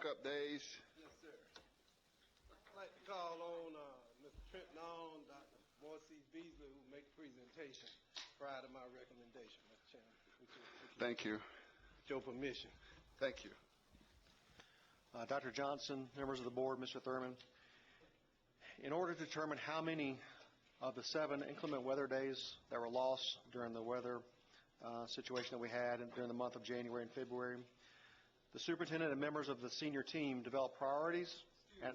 makeup days. Yes, sir. I'd like to call on Mr. Trenton on, Dr. Morris Beasley, who will make a presentation prior to my recommendation, Mr. Chairman. Thank you. With your permission. Thank you. Dr. Johnson, members of the board, Mr. Thurman, in order to determine how many of the 7 inclement weather days that were lost during the weather situation that we had during the month of January and February, the superintendent and members of the senior team developed priorities. And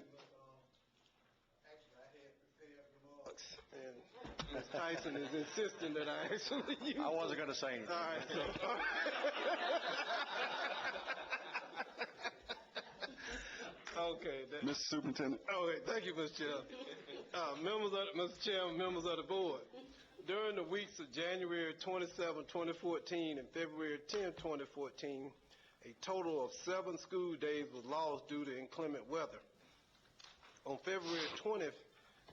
Actually, I had prepared remarks, and Ms. Tyson is insisting that I actually use I wasn't going to say anything. All right. Okay. Mr. Superintendent. Okay, thank you, Mr. Chair. Mr. Chairman, members of the board. During the weeks of January 27, 2014 and February 10, 2014, a total of 7 school days was lost due to inclement weather. On February 20th,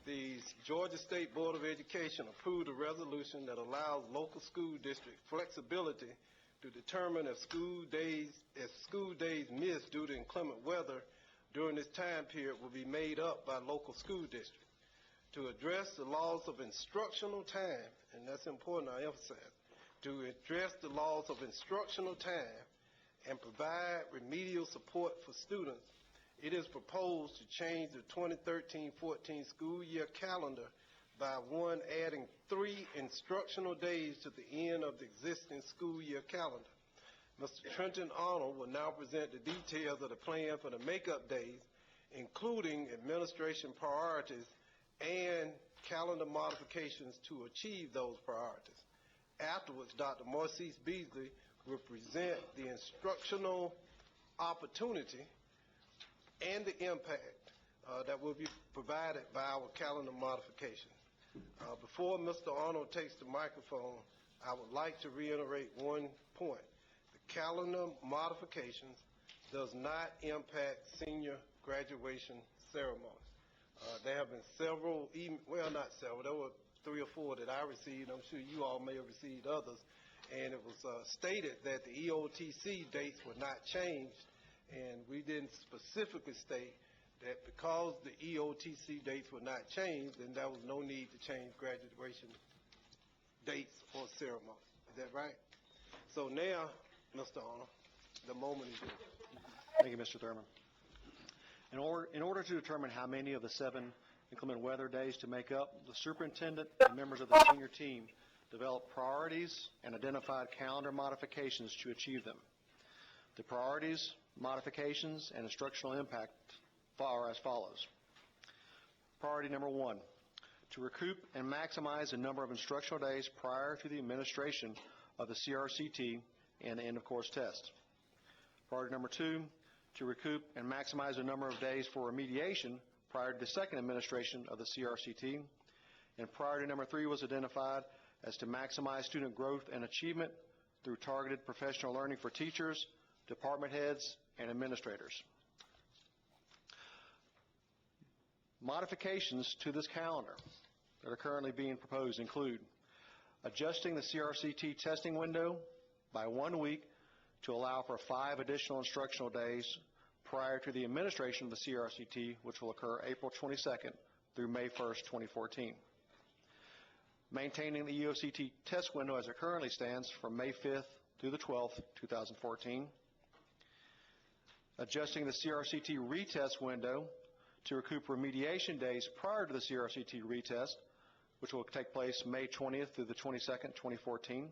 the Georgia State Board of Education approved a resolution that allows local school districts flexibility to determine if school days missed due to inclement weather during this time period will be made up by local school districts. To address the loss of instructional time, and that's important I emphasize, to address the loss of instructional time and provide remedial support for students, it is proposed to change the 2013-14 school year calendar by adding 3 instructional days to the end of the existing school year calendar. Mr. Trenton Arnold will now present the details of the plan for the makeup days, including administration priorities and calendar modifications to achieve those priorities. Afterwards, Dr. Morris Beasley will present the instructional opportunity and the impact that will be provided by our calendar modifications. Before Mr. Arnold takes the microphone, I would like to reiterate one point. The calendar modifications does not impact senior graduation ceremonies. There have been several, not several, there were 3 or 4 that I received. I'm sure you all may have received others. And it was stated that the EOTC dates were not changed, and we didn't specifically state that because the EOTC dates were not changed, then there was no need to change graduation dates or ceremonies. Is that right? So now, Mr. Arnold, the moment is yours. Thank you, Mr. Thurman. In order to determine how many of the 7 inclement weather days to make up, the superintendent and members of the senior team developed priorities and identified calendar modifications to achieve them. The priorities, modifications, and instructional impact are as follows. Priority number 1, to recoup and maximize the number of instructional days prior to the administration of the CRCT and the end-of-course test. Priority number 2, to recoup and maximize the number of days for remediation prior to the second administration of the CRCT. And priority number 3 was identified as to maximize student growth and achievement through targeted professional learning for teachers, department heads, and administrators. Modifications to this calendar that are currently being proposed include adjusting the CRCT testing window by 1 week to allow for 5 additional instructional days prior to the administration of the CRCT, which will occur April 22nd through May 1st, 2014. Maintaining the EOCT test window as it currently stands from May 5th through the 12th, 2014. Adjusting the CRCT retest window to recoup remediation days prior to the CRCT retest, which will take place May 20th through the 22nd, 2014.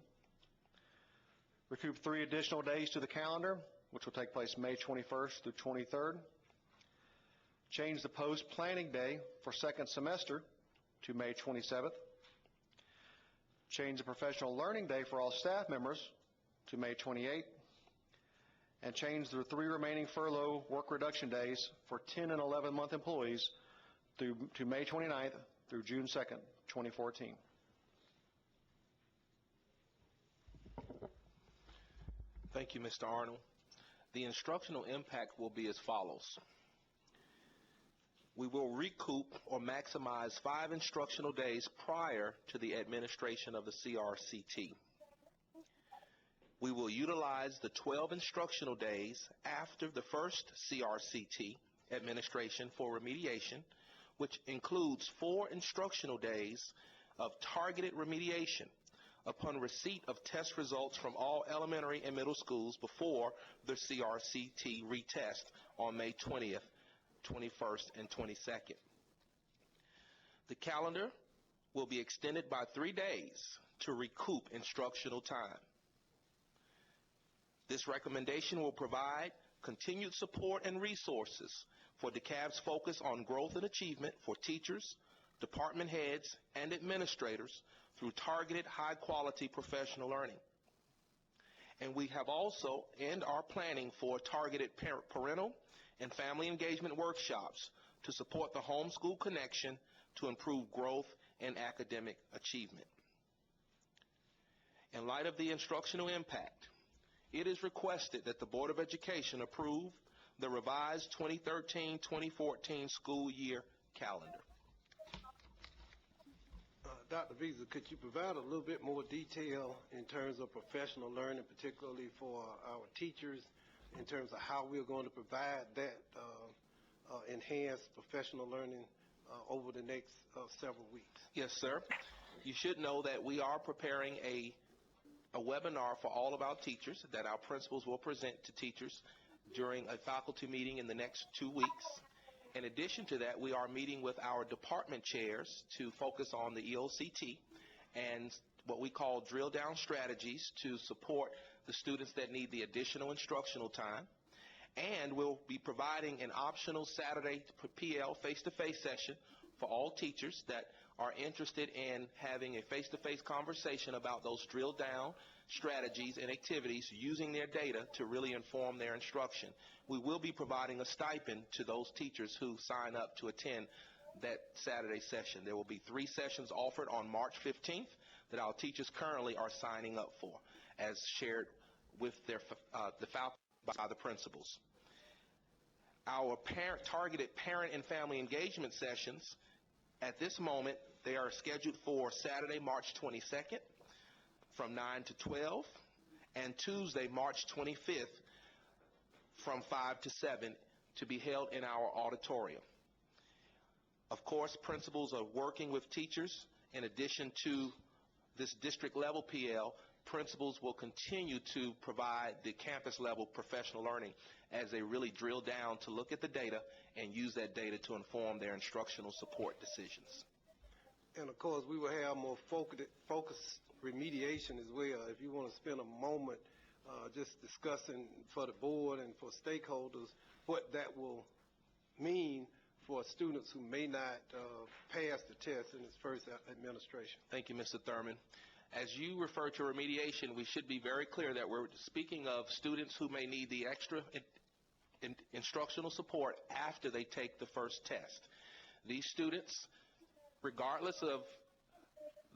Recoup 3 additional days to the calendar, which will take place May 21st through 23rd. Change the post-planning day for second semester to May 27th. Change the professional learning day for all staff members to May 28th. And change the 3 remaining furlough work reduction days for 10 and 11-month employees to May 29th through June 2nd, 2014. Thank you, Mr. Arnold. The instructional impact will be as follows. We will recoup or maximize 5 instructional days prior to the administration of the CRCT. We will utilize the 12 instructional days after the first CRCT administration for remediation, which includes 4 instructional days of targeted remediation upon receipt of test results from all elementary and middle schools before the CRCT retest on May 20th, 21st, and 22nd. The calendar will be extended by 3 days to recoup instructional time. This recommendation will provide continued support and resources for DeKalb's focus on growth and achievement for teachers, department heads, and administrators through targeted high-quality professional learning. And we have also and are planning for targeted parental and family engagement workshops to support the homeschool connection to improve growth and academic achievement. In light of the instructional impact, it is requested that the Board of Education approve the revised 2013-2014 school year calendar. Dr. Visa, could you provide a little bit more detail in terms of professional learning, particularly for our teachers, in terms of how we're going to provide that enhanced professional learning over the next several weeks? Yes, sir. You should know that we are preparing a webinar for all of our teachers that our principals will present to teachers during a faculty meeting in the next 2 weeks. In addition to that, we are meeting with our department chairs to focus on the EOCT and what we call drill down strategies to support the students that need the additional instructional time. And we'll be providing an optional Saturday PL face-to-face session for all teachers that are interested in having a face-to-face conversation about those drill down strategies and activities using their data to really inform their instruction. We will be providing a stipend to those teachers who sign up to attend that Saturday session. There will be 3 sessions offered on March 15th that our teachers currently are signing up for, as shared with the faculty by the principals. Our targeted parent and family engagement sessions, at this moment, they are scheduled for Saturday, March 22nd from 9 to 12, and Tuesday, March 25th from 5 to 7 to be held in our auditorium. Of course, principals are working with teachers. In addition to this district level PL, principals will continue to provide the campus level professional learning as they really drill down to look at the data and use that data to inform their instructional support decisions. And of course, we will have more focused remediation as well. If you want to spend a moment just discussing for the board and for stakeholders what that will mean for students who may not pass the test in its first administration. Thank you, Mr. Thurman. As you refer to remediation, we should be very clear that we're speaking of students who may need the extra instructional support after they take the first test. These students, regardless of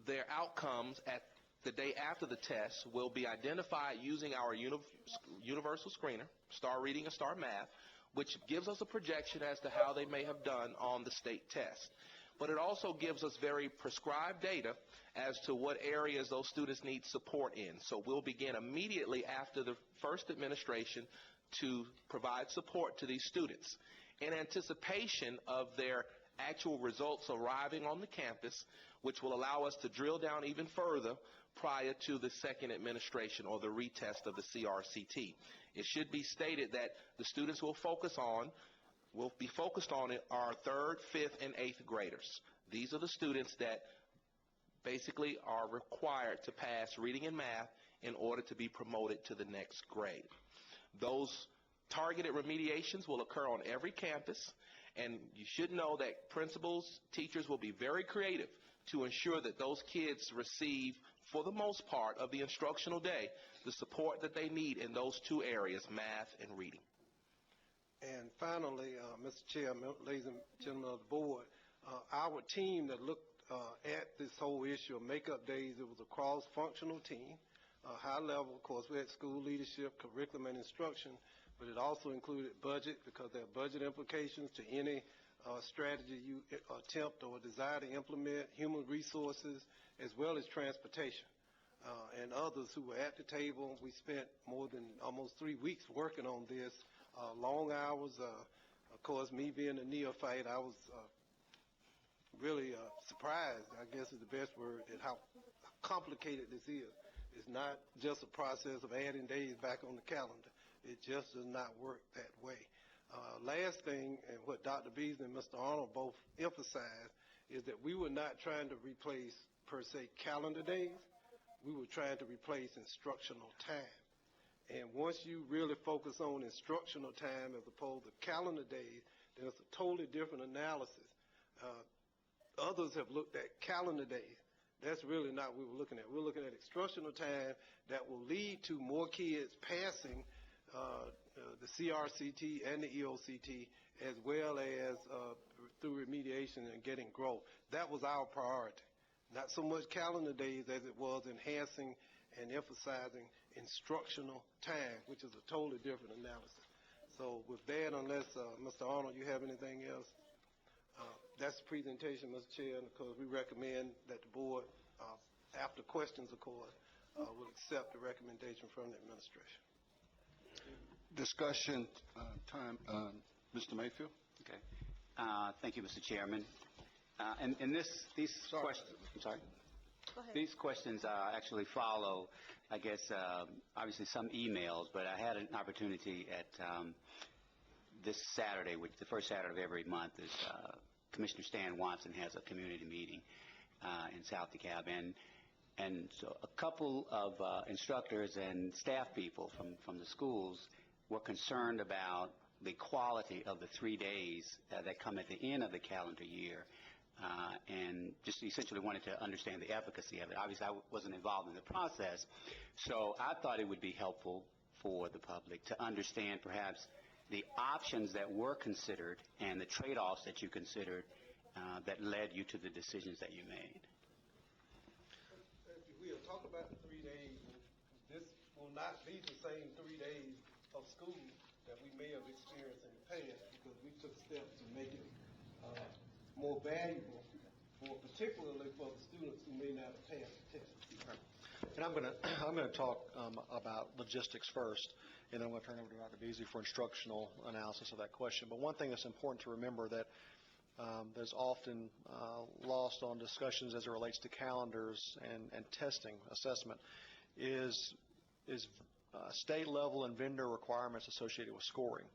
their outcomes at the day after the test, will be identified using our universal screener, Star Reading and Star Math, which gives us a projection as to how they may have done on the state test. But it also gives us very prescribed data as to what areas those students need support in. So we'll begin immediately after the first administration to provide support to these students in anticipation of their actual results arriving on the campus, which will allow us to drill down even further prior to the second administration or the retest of the CRCT. It should be stated that the students will be focused on our 3rd, 5th, and 8th graders. These are the students that basically are required to pass reading and math in order to be promoted to the next grade. Those targeted remediations will occur on every campus, and you should know that principals, teachers will be very creative to ensure that those kids receive, for the most part of the instructional day, the support that they need in those 2 areas, math and reading. And finally, Mr. Chair, ladies and gentlemen of the board, our team that looked at this whole issue of makeup days, it was a cross-functional team, high level. Of course, we had school leadership, curriculum, and instruction, but it also included budget because there are budget implications to any strategy you attempt or desire to implement, human resources, as well as transportation. and others who were at the table. We spent more than almost 3 weeks working on this, long hours. Of course, me being a neophyte, I was really surprised, I guess is the best word, at how complicated this is. It's not just a process of adding days back on the calendar. It just does not work that way. Last thing, and what Dr. Beasley and Mr. Arnold both emphasized, is that we were not trying to replace, per se, calendar days. We were trying to replace instructional time. And once you really focus on instructional time as opposed to calendar days, then it's a totally different analysis. Others have looked at calendar days. That's really not what we're looking at. We're looking at instructional time that will lead to more kids passing the CRCT and the EOCT, as well as through remediation and getting growth. That was our priority. Not so much calendar days as it was enhancing and emphasizing instructional time, which is a totally different analysis. So with that, unless Mr. Arnold, you have anything else? That's the presentation, Mr. Chair, because we recommend that the board, after questions, of course, will accept the recommendation from the administration. Discussion time. Mr. Mayfield? Okay. Thank you, Mr. Chairman. And these questions, I'm sorry? Go ahead. These questions actually follow, I guess, obviously some emails, but I had an opportunity at this Saturday, which the first Saturday of every month is Commissioner Stan Watson has a community meeting in South DeKalb, and so a couple of instructors and staff people from the schools were concerned about the quality of the 3 days that come at the end of the calendar year, and just essentially wanted to understand the efficacy of it. Obviously, I wasn't involved in the process, so I thought it would be helpful for the public to understand perhaps the options that were considered and the trade-offs that you considered that led you to the decisions that you made. We'll talk about the 3 days. This will not be the same 3 days of school that we may have experienced in the past, because we took steps to make it more valuable, particularly for the students who may not have passed the test. And I'm going to talk about logistics first, and then I'm going to turn it over to Dr. Beasley for instructional analysis of that question. But one thing that's important to remember that there's often lost on discussions as it relates to calendars and testing assessment is state level and vendor requirements associated with scoring.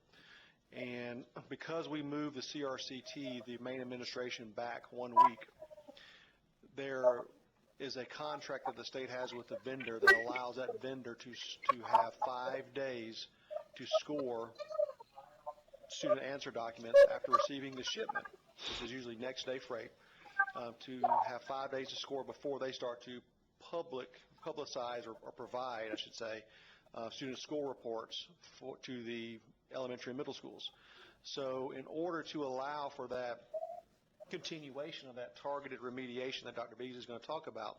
And because we moved the CRCT, the main administration, back 1 week, there is a contract that the state has with the vendor that allows that vendor to have 5 days to score student answer documents after receiving the shipment, which is usually next day freight, to have 5 days to score before they start to publicize or provide, I should say, student score reports to the elementary and middle schools. So in order to allow for that continuation of that targeted remediation that Dr. Beasley is going to talk about,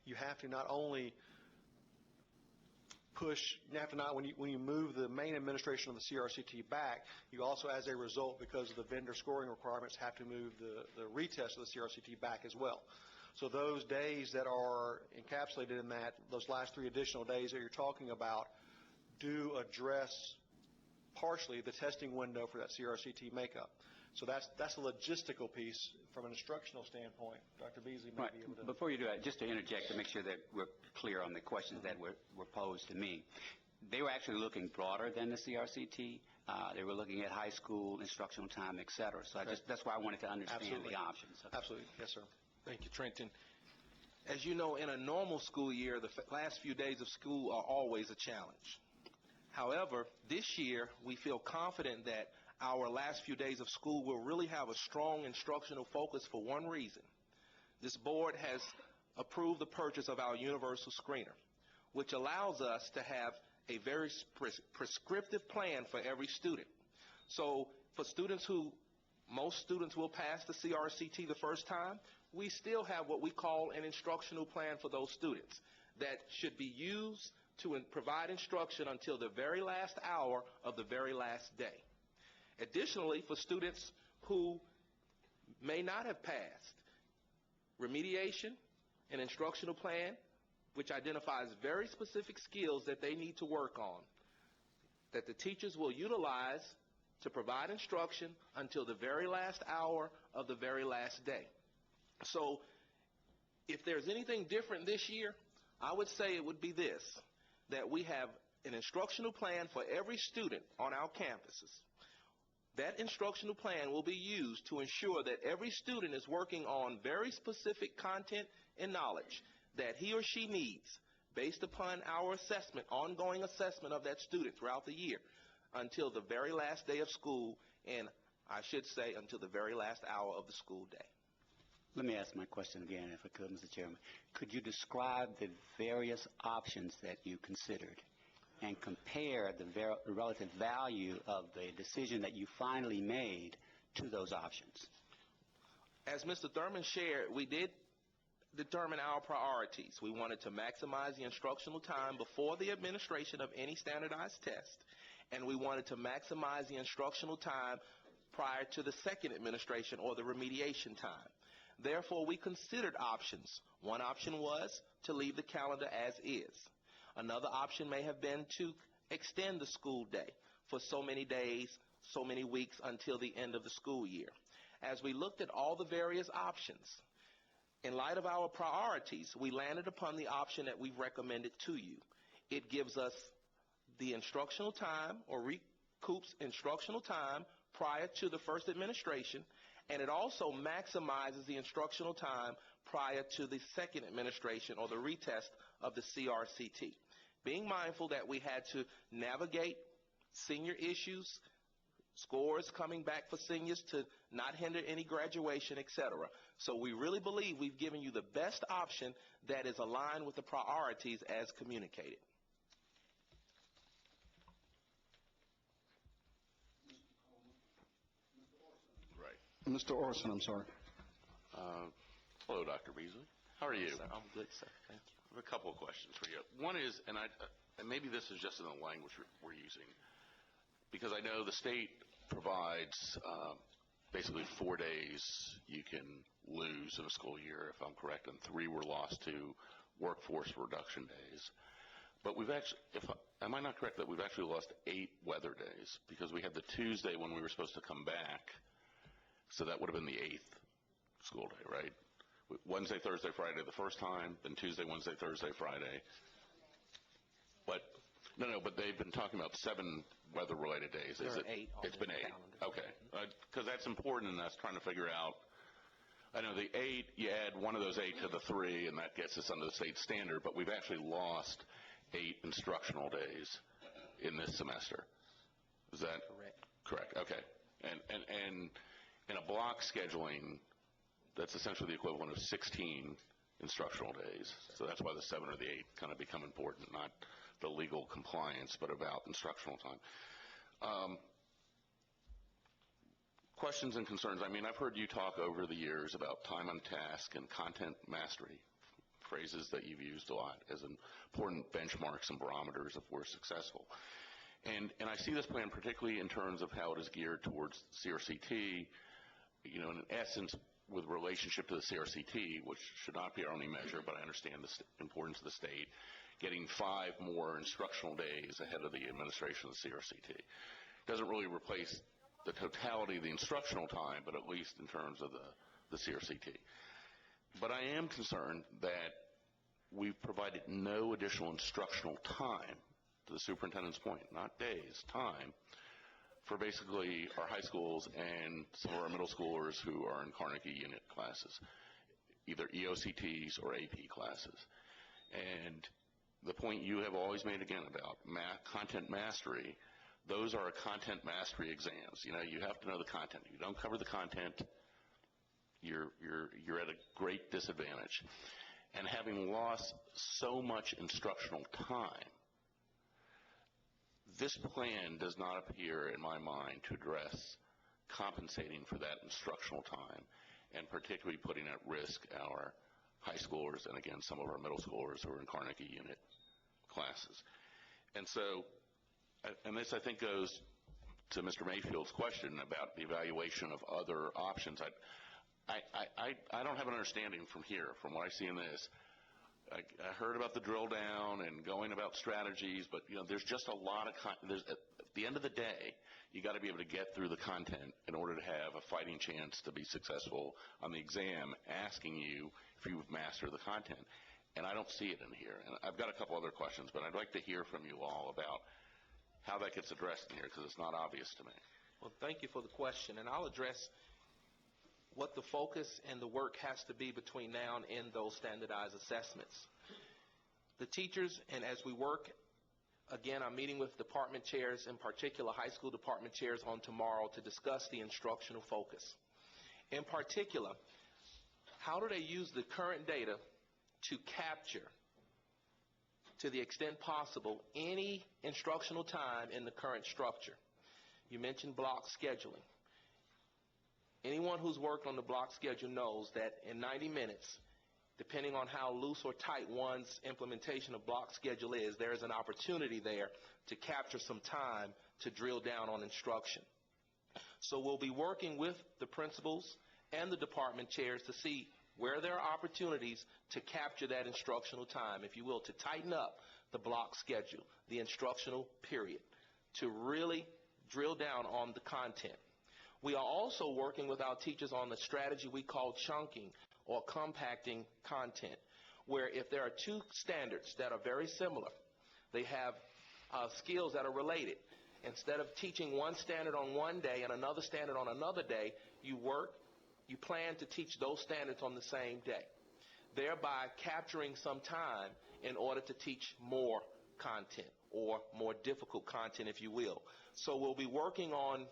you have to not only when you move the main administration of the CRCT back, you also, as a result, because of the vendor scoring requirements, have to move the retest of the CRCT back as well. So those days that are encapsulated in that, those last 3 additional days that you're talking about, do address partially the testing window for that CRCT makeup. So that's a logistical piece from an instructional standpoint. Dr. Beasley may be able to. Before you do that, just to interject to make sure that we're clear on the questions that were posed to me. They were actually looking broader than the CRCT. They were looking at high school, instructional time, et cetera. So that's why I wanted to understand the options. Okay. Absolutely. Yes, sir. Thank you, Trenton. As you know, in a normal school year, the last few days of school are always a challenge. However, this year, we feel confident that our last few days of school will really have a strong instructional focus for one reason. This board has approved the purchase of our universal screener, which allows us to have a very prescriptive plan for every student. So for most students will pass the CRCT the first time, we still have what we call an instructional plan for those students that should be used to provide instruction until the very last hour of the very last day. Additionally, for students who may not have passed, remediation, an instructional plan which identifies very specific skills that they need to work on, that the teachers will utilize to provide instruction until the very last hour of the very last day. So if there's anything different this year, I would say it would be this, that we have an instructional plan for every student on our campuses. That instructional plan will be used to ensure that every student is working on very specific content and knowledge that he or she needs based upon our assessment, ongoing assessment of that student throughout the year until the very last day of school, and I should say until the very last hour of the school day. Let me ask my question again, if I could, Mr. Chairman. Could you describe the various options that you considered and compare the relative value of the decision that you finally made to those options? As Mr. Thurman shared, we did determine our priorities. We wanted to maximize the instructional time before the administration of any standardized test, and we wanted to maximize the instructional time prior to the second administration or the remediation time. Therefore, we considered options. One option was to leave the calendar as is. Another option may have been to extend the school day for so many days, so many weeks until the end of the school year. As we looked at all the various options, in light of our priorities, we landed upon the option that we've recommended to you. It gives us the instructional time or recoups instructional time prior to the first administration, and it also maximizes the instructional time prior to the second administration or the retest of the CRCT. Being mindful that we had to navigate senior issues, scores coming back for seniors to not hinder any graduation, etc. So we really believe we've given you the best option that is aligned with the priorities as communicated. Mr. Orson, I'm sorry. Hello, Dr. Beasley. How are you? Sir, I'm good, sir. Thank you. I have a couple of questions for you. One is, and maybe this is just in the language we're using, because I know the state provides basically 4 days you can lose in a school year, if I'm correct, and 3 were lost to workforce reduction days. But we've actually, am I not correct that we've actually lost 8 weather days? Because we had the Tuesday when we were supposed to come back, so that would have been the 8th school day, right? Wednesday, Thursday, Friday the first time, then Tuesday, Wednesday, Thursday, Friday. But but they've been talking about 7 weather-related days. There are 8 on It's been the 8. calendar. Okay, because that's important in us trying to figure out. I know the 8, you add one of those 8 to the 3, and that gets us under the state standard. But we've actually lost 8 instructional days in this semester. Is that correct? Okay, and in a block scheduling, that's essentially the equivalent of 16 instructional days. So that's why the 7 or the 8 kind of become important, not the legal compliance, but about instructional time. Questions and concerns. I mean, I've heard you talk over the years about time on task and content mastery, phrases that you've used a lot as important benchmarks and barometers if we're successful. And I see this plan particularly in terms of how it is geared towards CRCT, in essence, with relationship to the CRCT, which should not be our only measure, but I understand the importance of the state, getting 5 more instructional days ahead of the administration of the CRCT. Doesn't really replace the totality of the instructional time, but at least in terms of the CRCT. But I am concerned that we've provided no additional instructional time, to the superintendent's point, not days, time, for basically our high schools and some of our middle schoolers who are in Carnegie unit classes, either EOCTs or AP classes. And the point you have always made again about content mastery, those are content mastery exams. You have to know the content. If you don't cover the content, you're at a great disadvantage. And having lost so much instructional time, this plan does not appear, in my mind, to address compensating for that instructional time, and particularly putting at risk our high schoolers and, again, some of our middle schoolers who are in Carnegie unit classes. And so, and this, I think, goes to Mr. Mayfield's question about the evaluation of other options. I don't have an understanding from here, from what I see in this, I heard about the drill down and going about strategies, but there's just a lot of at the end of the day, you got to be able to get through the content in order to have a fighting chance to be successful on the exam, asking you if you've mastered the content. And I don't see it in here. And I've got a couple other questions, but I'd like to hear from you all about how that gets addressed in here, because it's not obvious to me. Well, thank you for the question, and I'll address what the focus and the work has to be between now and in those standardized assessments. The teachers, and as we work, again, I'm meeting with department chairs, in particular high school department chairs, on tomorrow to discuss the instructional focus. In particular, how do they use the current data to capture, to the extent possible, any instructional time in the current structure? You mentioned block scheduling. Anyone who's worked on the block schedule knows that in 90 minutes, depending on how loose or tight one's implementation of block schedule is, there is an opportunity there to capture some time to drill down on instruction. So we'll be working with the principals and the department chairs to see where there are opportunities to capture that instructional time, if you will, to tighten up the block schedule, the instructional period, to really drill down on the content. We are also working with our teachers on the strategy we call chunking or compacting content, where if there are two standards that are very similar, they have skills that are related. Instead of teaching one standard on one day and another standard on another day, you plan to teach those standards on the same day, thereby capturing some time in order to teach more content or more difficult content, if you will. So we'll be working on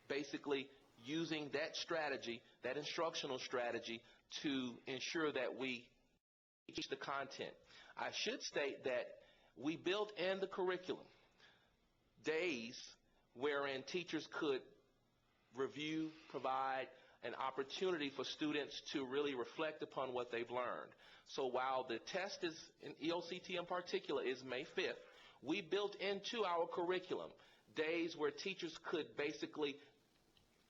basically using that strategy, that instructional strategy, to ensure that we teach the content. I should state that we built in the curriculum days wherein teachers could review, provide an opportunity for students to really reflect upon what they've learned. So while the test is, in EOCT in particular, is May 5th, we built into our curriculum days where teachers could basically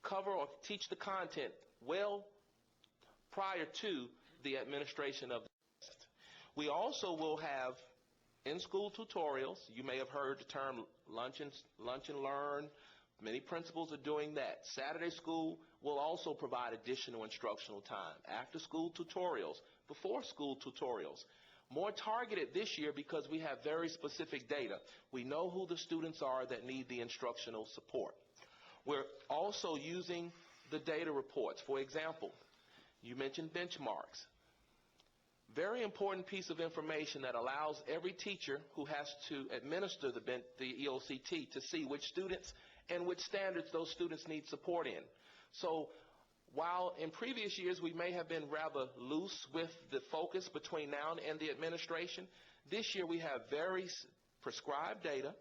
cover or teach the content well prior to the administration of the test. We also will have in-school tutorials. You may have heard the term lunch and learn. Many principals are doing that. Saturday school will also provide additional instructional time. After-school tutorials, before-school tutorials. More targeted this year because we have very specific data. We know who the students are that need the instructional support. We're also using the data reports. For example, you mentioned benchmarks. Very important piece of information that allows every teacher who has to administer the EOCT to see which students and which standards those students need support in. So while in previous years we may have been rather loose with the focus between now and the administration, this year we have very prescribed data.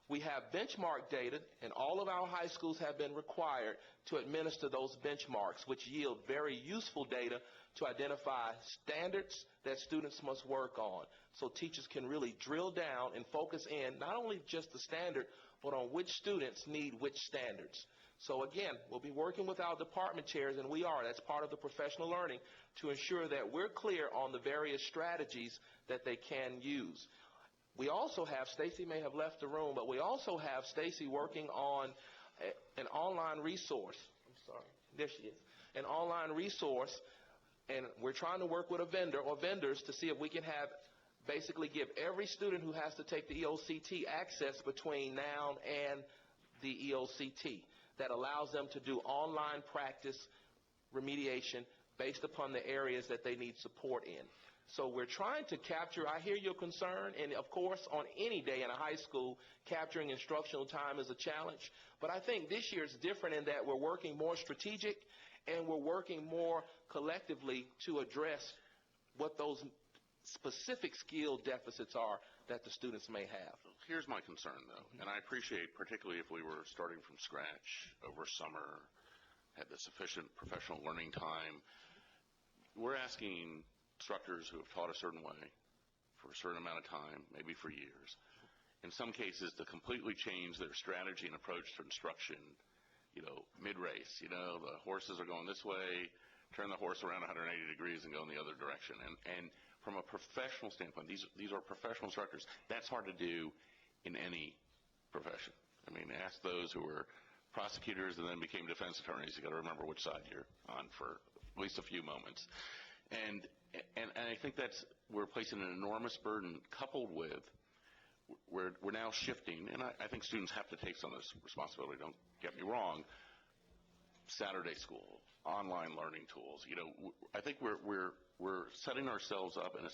We have benchmark data, and all of our high schools have been required to administer those benchmarks, which yield very useful data to identify standards that students must work on, so teachers can really drill down and focus in not only just the standard, but on which students need which standards. So again, we'll be working with our department chairs, and that's part of the professional learning, to ensure that we're clear on the various strategies that they can use. We also have, Stacy may have left the room, but we also have Stacy working on an online resource. I'm sorry, there she is. An online resource, and we're trying to work with a vendor or vendors to see if we can basically give every student who has to take the EOCT access between now and the EOCT that allows them to do online practice remediation based upon the areas that they need support in. So we're trying to capture, I hear your concern, and of course on any day in a high school, capturing instructional time is a challenge. But I think this year is different in that we're working more strategic and we're working more collectively to address what those specific skill deficits are that the students may have. Here's my concern, though, and I appreciate, particularly if we were starting from scratch over summer, had the sufficient professional learning time. We're asking instructors who have taught a certain way for a certain amount of time, maybe for years, in some cases to completely change their strategy and approach to instruction, mid-race. The horses are going this way, turn the horse around 180 degrees and go in the other direction. And from a professional standpoint, these are professional instructors. That's hard to do in any profession. I mean, ask those who were prosecutors and then became defense attorneys. You got to remember which side you're on for at least a few moments. And I think we're placing an enormous burden, coupled with we're now shifting, and I think students have to take some of this responsibility. Don't get me wrong. Saturday school, online learning tools. I think we're setting ourselves up in a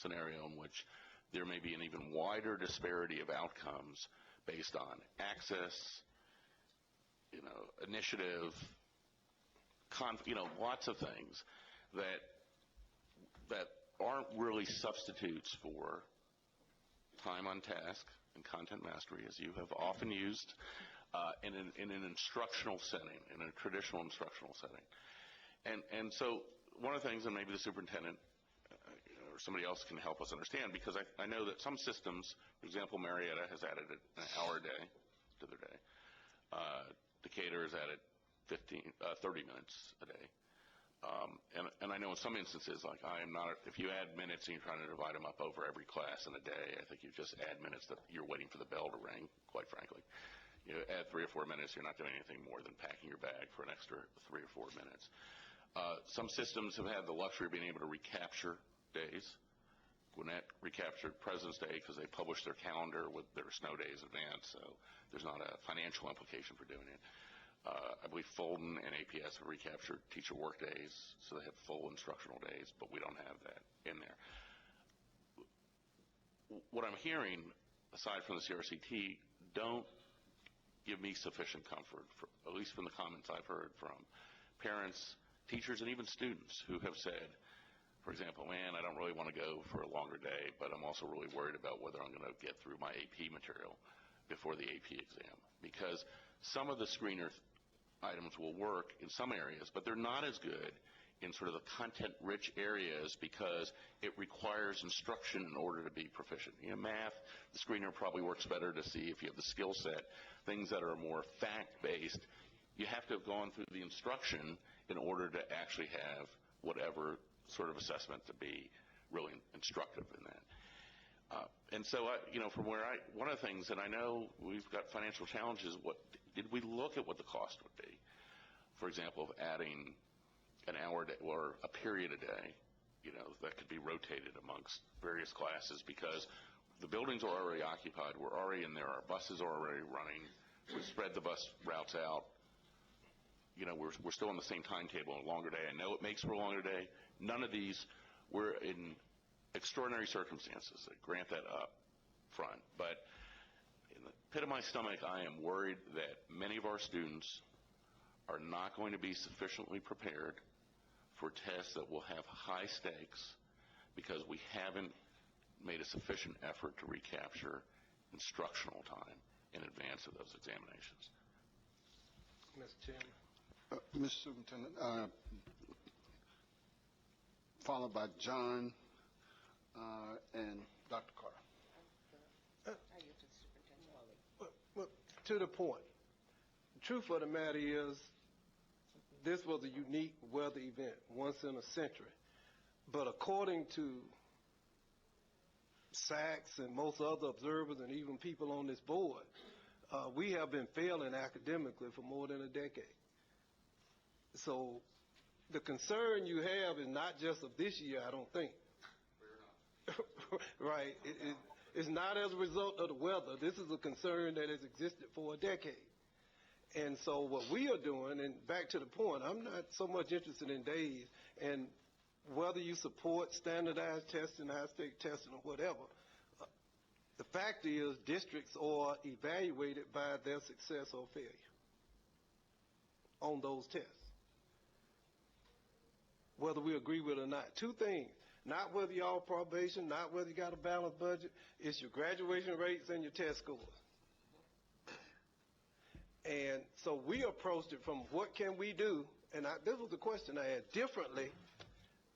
scenario in which there may be an even wider disparity of outcomes based on access, initiative, lots of things that aren't really substitutes for time on task and content mastery, as you have often used in an instructional setting, in a traditional instructional setting. And so one of the things, and maybe the superintendent or somebody else can help us understand, because I know that some systems, for example, Marietta has added an hour a day to their day. Decatur has added 30 minutes a day. And I know in some instances, like if you add minutes and you're trying to divide them up over every class in a day, I think you just add minutes that you're waiting for the bell to ring, quite frankly. You add 3 or 4 minutes, you're not doing anything more than packing your bag for an extra 3 or 4 minutes. Some systems have had the luxury of being able to recapture days. Gwinnett recaptured President's Day because they published their calendar with their snow days in advance, so there's not a financial implication for doing it. I believe Fulton and APS have recaptured teacher work days, so they have full instructional days, but we don't have that in there. What I'm hearing, aside from the CRCT, don't give me sufficient comfort, at least from the comments I've heard from parents, teachers, and even students who have said, for example, man, I don't really want to go for a longer day, but I'm also really worried about whether I'm going to get through my AP material before the AP exam. Because some of the screener items will work in some areas, but they're not as good in sort of the content-rich areas because it requires instruction in order to be proficient. Math, the screener probably works better to see if you have the skill set. Things that are more fact-based, you have to have gone through the instruction in order to actually have whatever sort of assessment to be really instructive in that. And so, from one of the things, and I know we've got financial challenges, did we look at what the cost would be? For example, of adding an hour a day or a period a day, that could be rotated amongst various classes because the buildings are already occupied. We're already in there. Our buses are already running. We spread the bus routes out. We're still on the same timetable, a longer day. I know it makes for a longer day. None of these, we're in extraordinary circumstances that grant that up front. But in the pit of my stomach, I am worried that many of our students are not going to be sufficiently prepared for tests that will have high stakes because we haven't made a sufficient effort to recapture instructional time in advance of those examinations. Mr. Chairman. Mr. Superintendent, followed by John and Dr. Carter. Well, to the point. The truth of the matter is this was a unique weather event, once in a century. But according to SACS and most other observers and even people on this board, we have been failing academically for more than a decade. So the concern you have is not just of this year, I don't think. Right. It's not as a result of the weather. This is a concern that has existed for a decade. And so what we are doing, and back to the point, I'm not so much interested in days and whether you support standardized testing, high-stake testing, or whatever. The fact is districts are evaluated by their success or failure on those tests, whether we agree with it or not. Two things. Not whether you're on probation, not whether you got a balanced budget. It's your graduation rates and your test scores. And so we approached it from what can we do, and this was the question I had, differently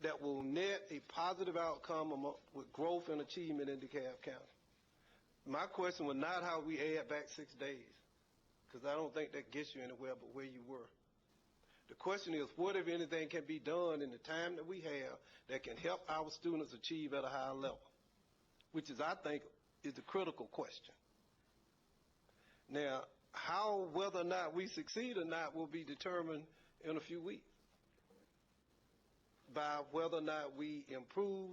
that will net a positive outcome with growth and achievement in DeKalb County. My question was not how we add back 6 days, because I don't think that gets you anywhere but where you were. The question is, what, if anything, can be done in the time that we have that can help our students achieve at a higher level, which is, I think, is the critical question. Now, whether or not we succeed or not will be determined in a few weeks by whether or not we improve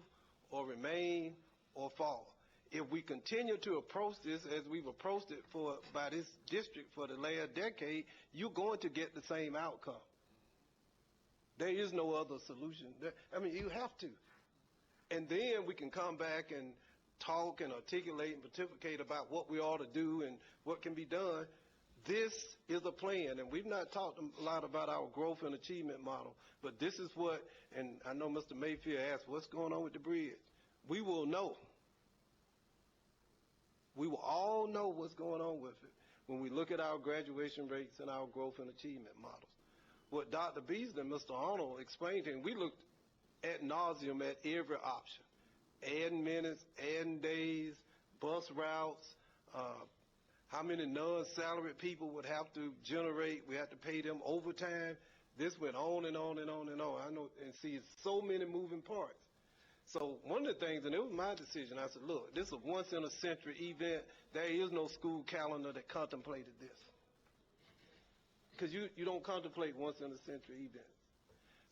or remain or fall. If we continue to approach this as we've approached it by this district for the last decade, you're going to get the same outcome. There is no other solution. You have to. And then we can come back and talk and articulate and pontificate about what we ought to do and what can be done. This is a plan, and we've not talked a lot about our growth and achievement model, but this is what, and I know Mr. Mayfield asked, what's going on with the bridge? We will know. We will all know what's going on with it when we look at our graduation rates and our growth and achievement models. What Dr. Beasley and Mr. Arnold explained to him, we looked ad nauseum at every option. Adding minutes, adding days, bus routes, how many non-salaried people would have to generate. We had to pay them overtime. This went on and on and on and on. I know, and see, so many moving parts. So one of the things, and it was my decision, I said, look, this is a once-in-a-century event. There is no school calendar that contemplated this. Because you don't contemplate once-in-a-century events.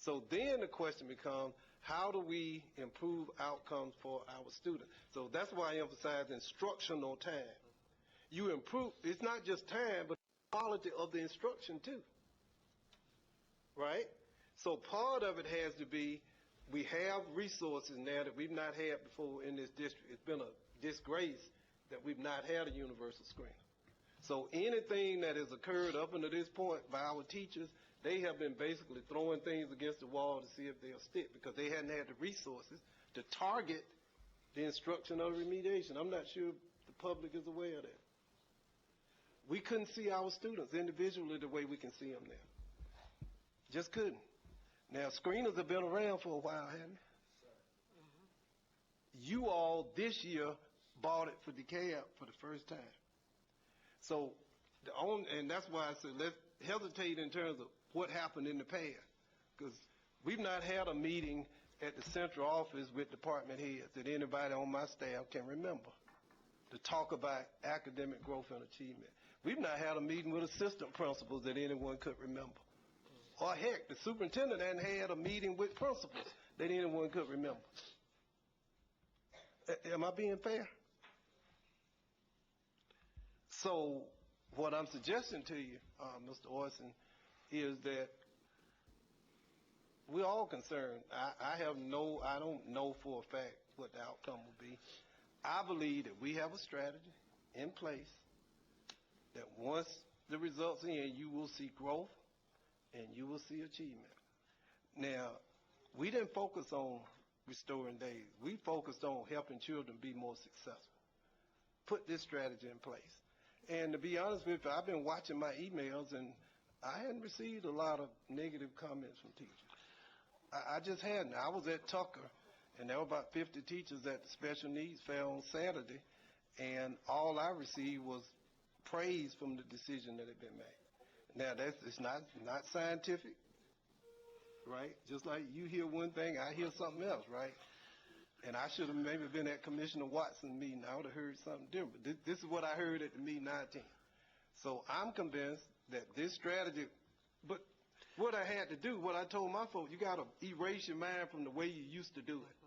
So then the question becomes, how do we improve outcomes for our students? So that's why I emphasize instructional time. You improve, it's not just time, but the quality of the instruction too. Right? So part of it has to be, we have resources now that we've not had before in this district. It's been a disgrace that we've not had a universal screener. So anything that has occurred up until this point by our teachers, they have been basically throwing things against the wall to see if they'll stick, because they hadn't had the resources to target the instruction of remediation. I'm not sure the public is aware of that. We couldn't see our students individually the way we can see them now. Just couldn't. Now, screeners have been around for a while, haven't they? You all this year bought it for DeKalb for the first time. So, and that's why I said let's hesitate in terms of what happened in the past, because we've not had a meeting at the central office with department heads that anybody on my staff can remember to talk about academic growth and achievement. We've not had a meeting with assistant principals that anyone could remember. Or heck, the superintendent hadn't had a meeting with principals that anyone could remember. Am I being fair? So what I'm suggesting to you, Mr. Orson, is that we're all concerned. I don't know for a fact what the outcome will be. I believe that we have a strategy in place that once the results are in, you will see growth and you will see achievement. Now, we didn't focus on restoring days. We focused on helping children be more successful. Put this strategy in place. And to be honest with you, I've been watching my emails, and I hadn't received a lot of negative comments from teachers. I just hadn't. I was at Tucker, and there were about 50 teachers at the special needs fair on Saturday, and all I received was praise from the decision that had been made. Now, it's not scientific, right? Just like you hear one thing, I hear something else, right? And I should have maybe been at Commissioner Watson's meeting. I would have heard something different. But this is what I heard at the meeting 19. So I'm convinced that this strategy, but what I had to do, what I told my folks, you got to erase your mind from the way you used to do it.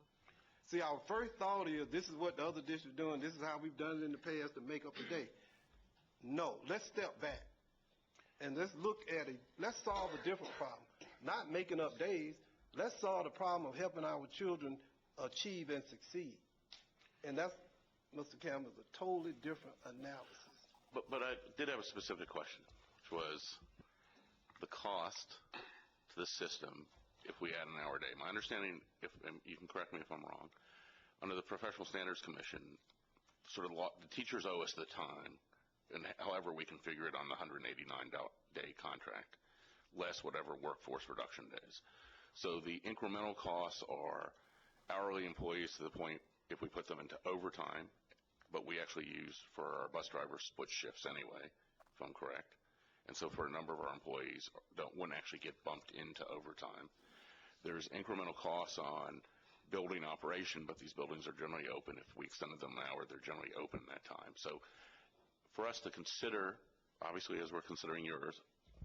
See, our first thought is, this is what the other districts are doing. This is how we've done it in the past to make up a day. No, let's step back. And let's look at it. Let's solve a different problem. Not making up days. Let's solve the problem of helping our children achieve and succeed. And that's, Mr. Campbell, a totally different analysis. But I did have a specific question, which was the cost to the system if we add an hour a day. My understanding, and you can correct me if I'm wrong, under the Professional Standards Commission, the teachers owe us the time, and however we can figure it on the 189-day contract, less whatever workforce reduction days. So the incremental costs are hourly employees to the point if we put them into overtime, but we actually use for our bus drivers split shifts anyway, if I'm correct. And so for a number of our employees, wouldn't actually get bumped into overtime. There's incremental costs on building operation, but these buildings are generally open. If we extended them an hour, they're generally open that time. So for us to consider, obviously as we're considering yours,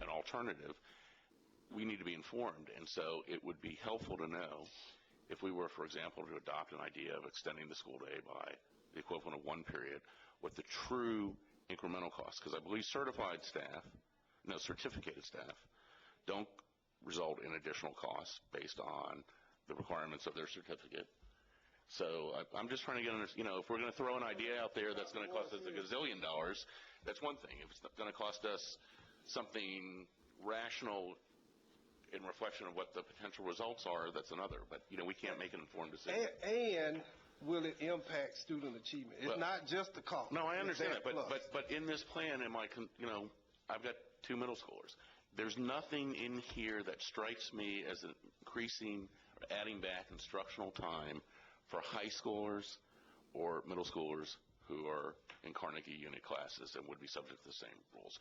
an alternative, we need to be informed. And so it would be helpful to know if we were, for example, to adopt an idea of extending the school day by the equivalent of one period, what the true incremental costs, because I believe certificated staff don't result in additional costs based on the requirements of their certificate. So I'm just trying to get, if we're going to throw an idea out there that's going to cost us $1 gazillion, that's one thing. If it's going to cost us something rational in reflection of what the potential results are, that's another. But, we can't make an informed decision. And will it impact student achievement? It's not just the cost. No, I understand that. Plus. But in this plan, I've got 2 middle schoolers. There's nothing in here that strikes me as increasing or adding back instructional time for high schoolers or middle schoolers who are in Carnegie unit classes and would be subject to the same rules.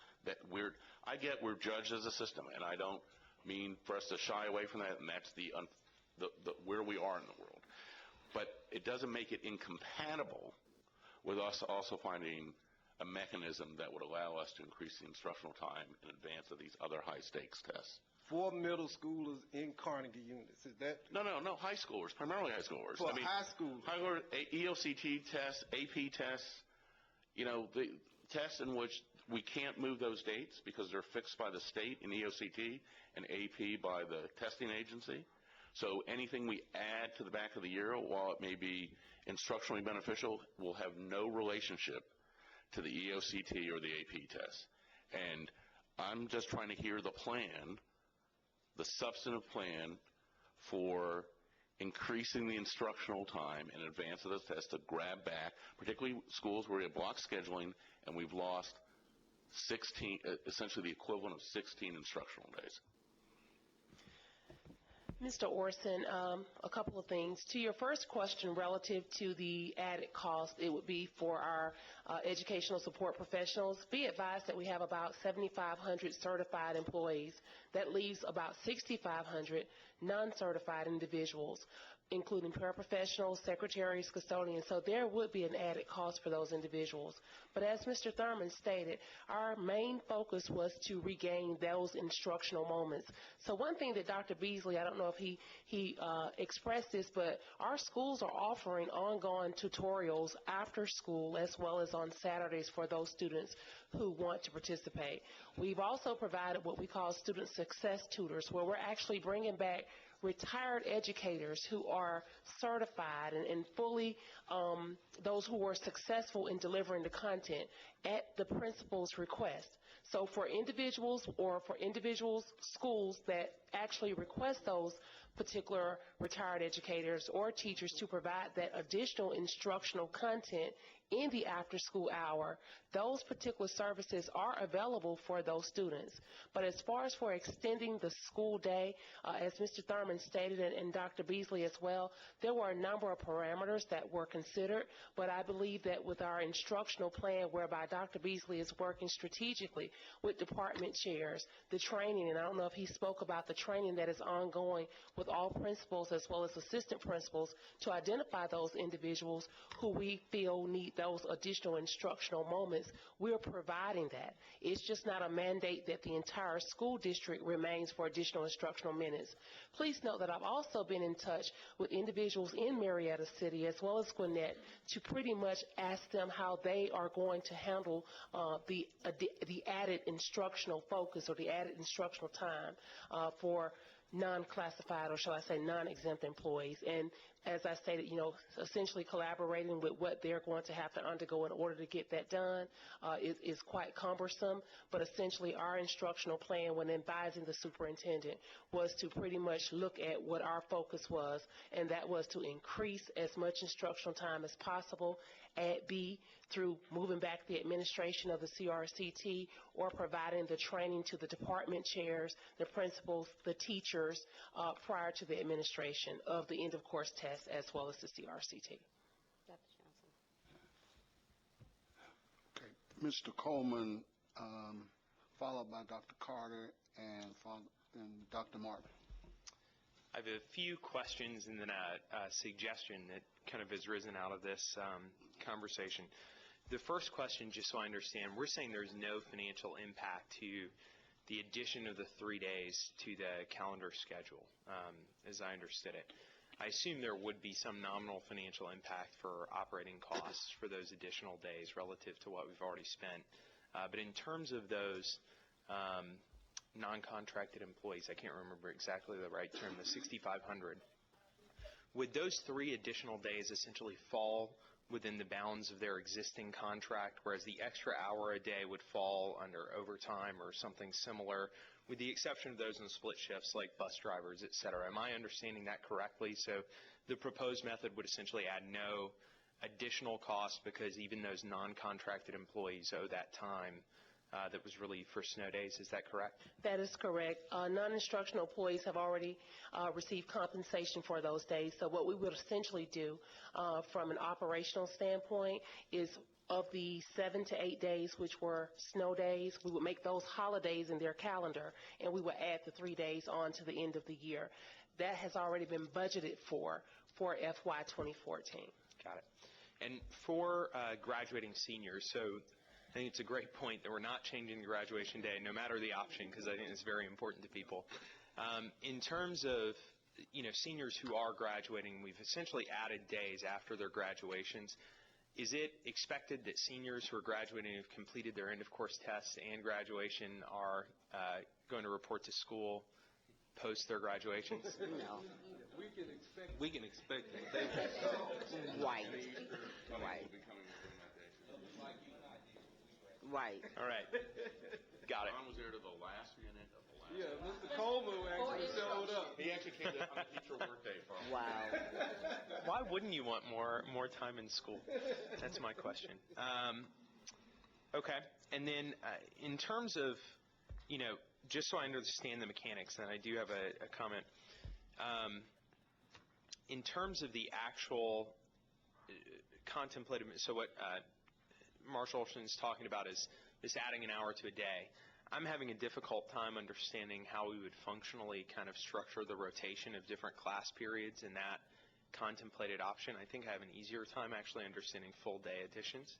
I get we're judged as a system, and I don't mean for us to shy away from that, and that's the where we are in the world. But it doesn't make it incompatible with us also finding a mechanism that would allow us to increase the instructional time in advance of these other high-stakes tests. For middle schoolers in Carnegie units, is that? No, high schoolers, primarily high schoolers. For high school. EOCT tests, AP tests, the tests in which we can't move those dates because they're fixed by the state in EOCT and AP by the testing agency. So anything we add to the back of the year, while it may be instructionally beneficial, will have no relationship to the EOCT or the AP test. And I'm just trying to hear the plan, the substantive plan for increasing the instructional time in advance of those tests to grab back, particularly schools where we have block scheduling and we've lost 16, essentially the equivalent of 16 instructional days. Mr. Orson, a couple of things. To your first question relative to the added cost, it would be for our educational support professionals. Be advised that we have about 7,500 certified employees. That leaves about 6,500 non-certified individuals, including paraprofessionals, secretaries, custodians. So there would be an added cost for those individuals. But as Mr. Thurman stated, our main focus was to regain those instructional moments. So one thing that Dr. Beasley, I don't know if he expressed this, but our schools are offering ongoing tutorials after school as well as on Saturdays for those students who want to participate. We've also provided what we call student success tutors, where we're actually bringing back retired educators who are certified and fully those who were successful in delivering the content at the principal's request. So for individuals schools that actually request those particular retired educators or teachers to provide that additional instructional content in the after-school hour, those particular services are available for those students. But as far as for extending the school day, as Mr. Thurman stated and Dr. Beasley as well, there were a number of parameters that were considered, but I believe that with our instructional plan whereby Dr. Beasley is working strategically with department chairs, the training, and I don't know if he spoke about the training that is ongoing with all principals as well as assistant principals to identify those individuals who we feel need those additional instructional moments. We're providing that. It's just not a mandate that the entire school district remains for additional instructional minutes. Please note that I've also been in touch with individuals in Marietta City as well as Gwinnett to pretty much ask them how they are going to handle the added instructional focus or the added instructional time for non-classified, or shall I say non-exempt employees. And as I stated, essentially collaborating with what they're going to have to undergo in order to get that done is quite cumbersome. But essentially our instructional plan when advising the superintendent was to pretty much look at what our focus was, and that was to increase as much instructional time as possible at B through moving back the administration of the CRCT or providing the training to the department chairs, the principals, the teachers prior to the administration of the end of course test as well as the CRCT. Okay. Mr. Coleman, following followed by Dr. Carter and Dr. Martin. I have a few questions and then a suggestion that kind of has risen out of this conversation. The first question, just so I understand, we're saying there's no financial impact to the addition of the 3 days to the calendar schedule, as I understood it. I assume there would be some nominal financial impact for operating costs for those additional days relative to what we've already spent. But in terms of those non-contracted employees, I can't remember exactly the right term, the 6,500, would those 3 additional days essentially fall within the bounds of their existing contract, whereas the extra hour a day would fall under overtime or something similar, with the exception of those in split shifts like bus drivers, et cetera? Am I understanding that correctly? So the proposed method would essentially add no additional cost because even those non-contracted employees owe that time that was relieved for snow days. Is that correct? That is correct. Non-instructional employees have already received compensation for those days. So what we would essentially do from an operational standpoint is of the 7 to 8 days, which were snow days, we would make those holidays in their calendar, and we would add the 3 days on to the end of the year. That has already been budgeted for FY 2014. Got it. And for graduating seniors, so I think it's a great point that we're not changing the graduation day, no matter the option, because I think it's very important to people. In terms of, seniors who are graduating, we've essentially added days after their graduations. Is it expected that seniors who are graduating who have completed their end-of-course tests and graduation are going to report to school post their graduations? No. We can expect that. Right. Right. All right. Got it. Ron was there to the last minute of the last. Yeah, Mr. Coleman actually showed up. He actually came to on a teacher workday for him. Wow. Why wouldn't you want more time in school? That's my question. Okay. And then in terms of, just so I understand the mechanics, and I do have a comment. In terms of the actual contemplated, so what Marshall Olson is talking about is this adding an hour to a day. I'm having a difficult time understanding how we would functionally kind of structure the rotation of different class periods in that contemplated option. I think I have an easier time actually understanding full day additions.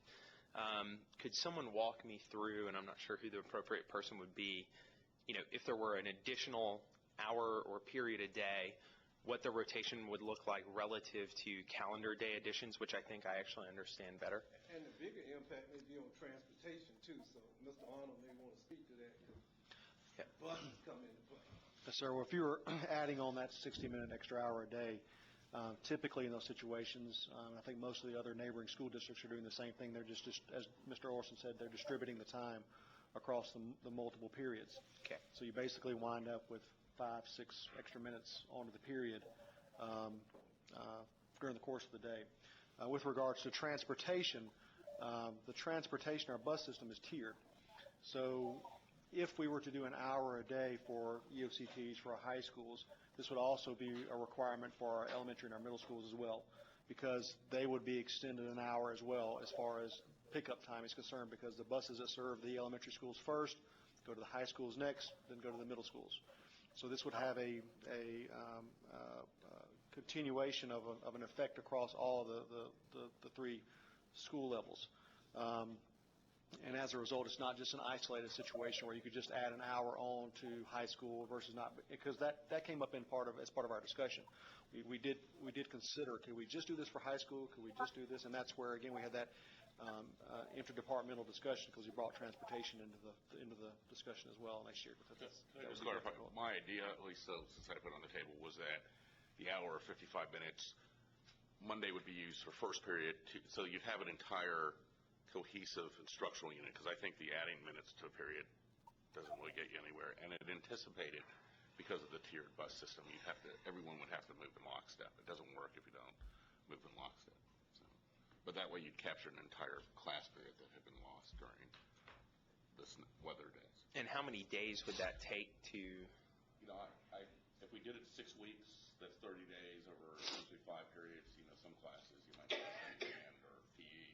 Could someone walk me through, and I'm not sure who the appropriate person would be, if there were an additional hour or period a day, what the rotation would look like relative to calendar day additions, which I think I actually understand better. And the bigger impact may be on transportation too, so Mr. Arnold may want to speak to that. Yeah. Buses come into play. Yes, sir. Well, if you were adding on that 60-minute extra hour a day, typically in those situations, I think most of the other neighboring school districts are doing the same thing. They're just as Mr. Orson said, they're distributing the time across the multiple periods. Okay. So you basically wind up with 5, 6 extra minutes onto the period during the course of the day. With regards to transportation, our bus system is tiered. So if we were to do an hour a day for EOCTs for our high schools, this would also be a requirement for our elementary and our middle schools as well, because they would be extended an hour as well as far as pickup time is concerned, because the buses that serve the elementary schools first go to the high schools next, then go to the middle schools. So this would have a continuation of an effect across all of the 3 school levels. And as a result, it's not just an isolated situation where you could just add an hour on to high school versus not, because that came up as part of our discussion. We did consider, could we just do this for high school? Could we just do this? And that's where, again, we had that interdepartmental discussion, because we brought transportation into the discussion as well next year. But Just clarify, my idea, at least since I put it on the table, was that the hour or 55 minutes Monday would be used for first period, so you'd have an entire cohesive instructional unit, because I think the adding minutes to a period doesn't really get you anywhere. And it anticipated, because of the tiered bus system, everyone would have to move in lockstep. It doesn't work if you don't move in lockstep. But that way you'd capture an entire class period that had been lost during the weather days. And how many days would that take to? If we did it 6 weeks, that's 30 days over usually 5 periods. Some classes you might have band or PE,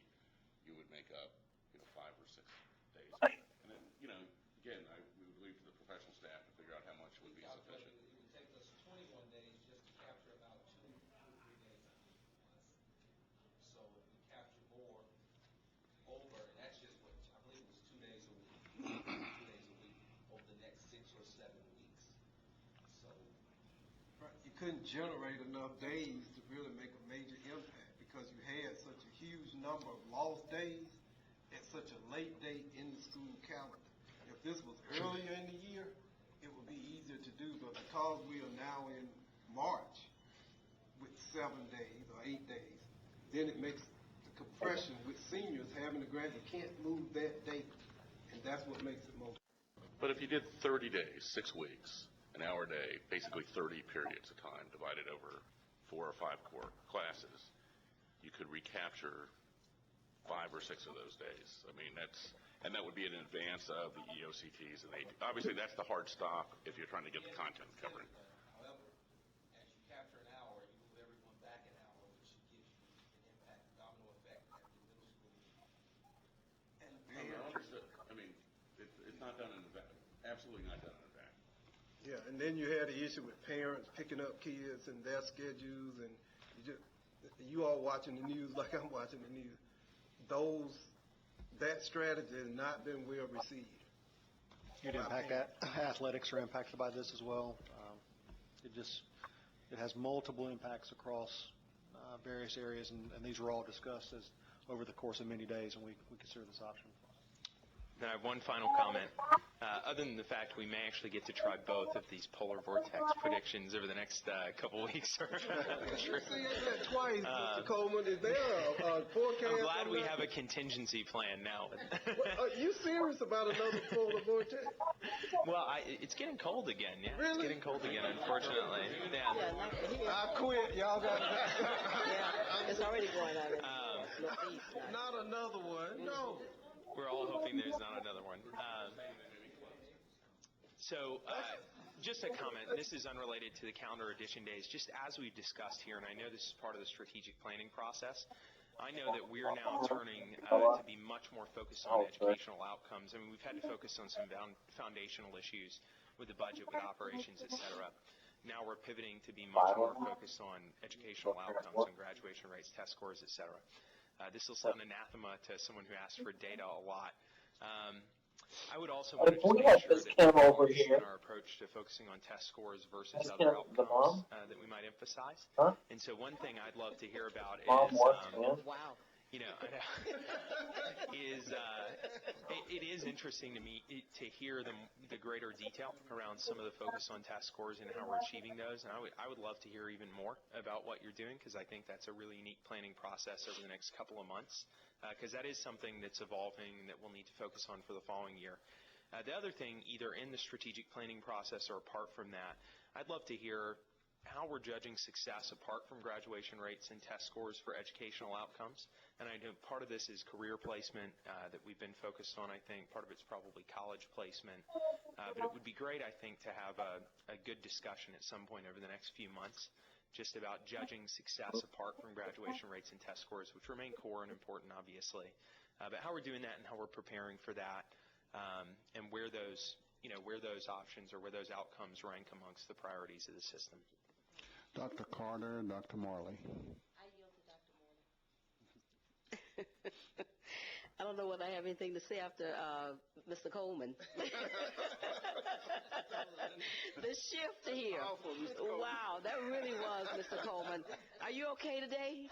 you would make up 5 or 6 days. And then, again, we So if we capture more over, and that's just what, I believe it was 2 days a week, 2 days a week over the next 6 or 7 weeks. So Right, you couldn't generate enough days to really make a major impact because you had such a huge number of lost days at such a late date in the school calendar. If this was earlier in the year, it would be easier to do, but because we are now in March with 7 days or 8 days, then it makes the compression with seniors having to graduate, can't move that date, and that's what makes it more. But if you did 30 days, 6 weeks, an hour a day, basically 30 periods of time divided over 4 or 5 core classes, you could recapture 5 or 6 of those days. I mean, and that would be in advance of the EOCTs and obviously that's the hard stop if you're trying to get the content covered. however, as you capture an hour, you move everyone back an hour, which gives you an impact, domino effect at the middle school. Understood. I mean, it's not done in a vacuum. Absolutely not done in a vacuum. Yeah, and then you had the issue with parents picking up kids and their schedules, and you all watching the news like I'm watching the news. That strategy has not been well received. You'd impact athletics are impacted by this as well. It has multiple impacts across various areas, and these were all discussed over the course of many days, and we consider this option. Then I have one final comment. Other than the fact we may actually get to try both of these polar vortex predictions over the next couple weeks. You said that twice, Mr. Coleman. Is there a forecast? I'm glad we have a contingency plan now. Are you serious about another polar vortex? Well, it's getting cold again. Yeah, Really? It's getting cold again, unfortunately. Yeah. I quit. Y'all got Yeah, it's already going on in the northeast. Not another one. No. We're all hoping there's not another one. Just a comment. This is unrelated to the calendar addition days. Just as we've discussed here, and I know this is part of the strategic planning process, I know that we're now turning to be much more focused on educational outcomes. I mean, we've had to focus on some foundational issues with the budget, with operations, et cetera. Now we're pivoting to be much more focused on educational outcomes and graduation rates, test scores, et cetera. This will sound anathema to someone who asks for data a lot. I would also want to just make sure that in our approach to focusing on test scores versus other outcomes that we might emphasize. And so one thing I'd love to hear about is, Wow. It is interesting to me to hear the greater detail around some of the focus on test scores and how we're achieving those. And I would love to hear even more about what you're doing, because I think that's a really unique planning process over the next couple of months, because that is something that's evolving and that we'll need to focus on for the following year. The other thing, either in the strategic planning process or apart from that, I'd love to hear how we're judging success apart from graduation rates and test scores for educational outcomes. And I know part of this is career placement that we've been focused on, I think. Part of it's probably college placement. But it would be great, I think, to have a good discussion at some point over the next few months just about judging success apart from graduation rates and test scores, which remain core and important, obviously. But how we're doing that and how we're preparing for that, and where those options or where those outcomes rank amongst the priorities of the system. Dr. Carter, Dr. Morley. I yield to Dr. Morley. I don't know whether I have anything to say after Mr. Coleman. The shift here. Wow, that really was, Mr. Coleman. Are you okay today?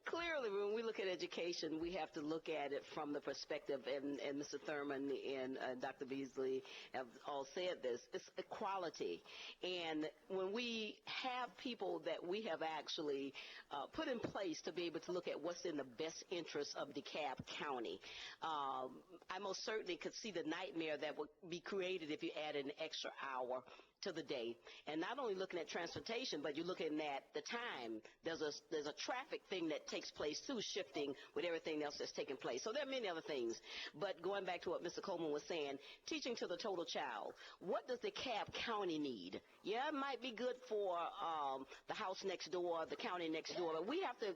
Clearly, when we look at education, we have to look at it from the perspective, and Mr. Thurman and Dr. Beasley have all said this, it's equality. And when we have people that we have actually put in place to be able to look at what's in the best interest of DeKalb County, I most certainly could see the nightmare that would be created if you add an extra hour to the day. And not only looking at transportation, but you're looking at the time. There's a traffic thing that takes place too, shifting with everything else that's taking place. So there are many other things. But going back to what Mr. Coleman was saying, teaching to the total child. What does DeKalb County need? Yeah, it might be good for the house next door, the county next door, but we have to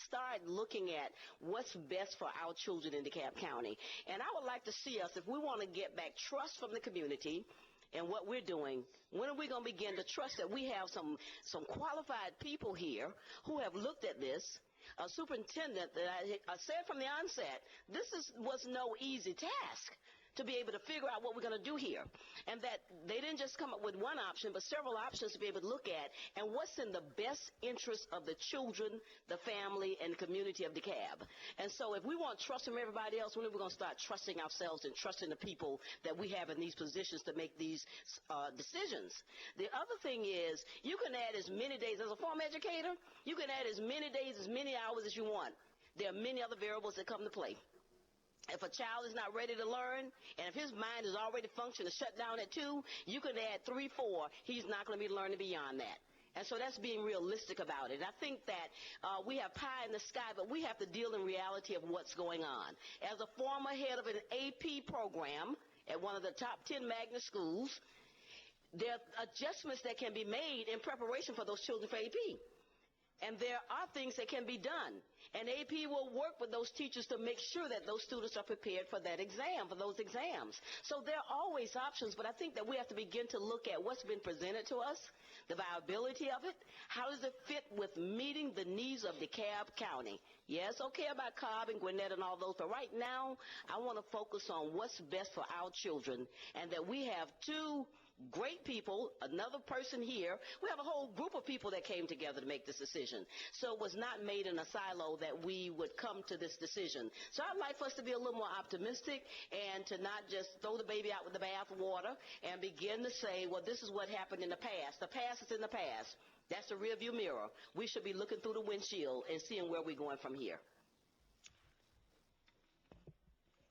start looking at what's best for our children in DeKalb County. And I would like to see us, if we want to get back trust from the community, in what we're doing, when are we going to begin to trust that we have some qualified people here who have looked at this? A superintendent that I said from the onset, was no easy task to be able to figure out what we're going to do here. And that they didn't just come up with one option, but several options to be able to look at, and what's in the best interest of the children, the family, and community of DeKalb. And so if we want trust from everybody else, when are we going to start trusting ourselves and trusting the people that we have in these positions to make these decisions? The other thing is, you can add as many days, as a former educator, you can add as many days, as many hours as you want. There are many other variables that come to play. If a child is not ready to learn, and if his mind is already functioning, shut down at 2, you can add 3, 4. He's not going to be learning beyond that. And so that's being realistic about it. I think that we have pie in the sky, but we have to deal in reality of what's going on. As a former head of an AP program at one of the top 10 magnet schools, there are adjustments that can be made in preparation for those children for AP. And there are things that can be done. And AP will work with those teachers to make sure that those students are prepared for that exam, for those exams. So there are always options, but I think that we have to begin to look at what's been presented to us, the viability of it, how does it fit with meeting the needs of DeKalb County. Yes, okay about Cobb and Gwinnett and all those, but right now I want to focus on what's best for our children, and that we have 2 great people, another person here. We have a whole group of people that came together to make this decision. So it was not made in a silo that we would come to this decision. So I'd like for us to be a little more optimistic and to not just throw the baby out with the bathwater and begin to say, well, this is what happened in the past. The past is in the past. That's the rearview mirror. We should be looking through the windshield and seeing where we're going from here.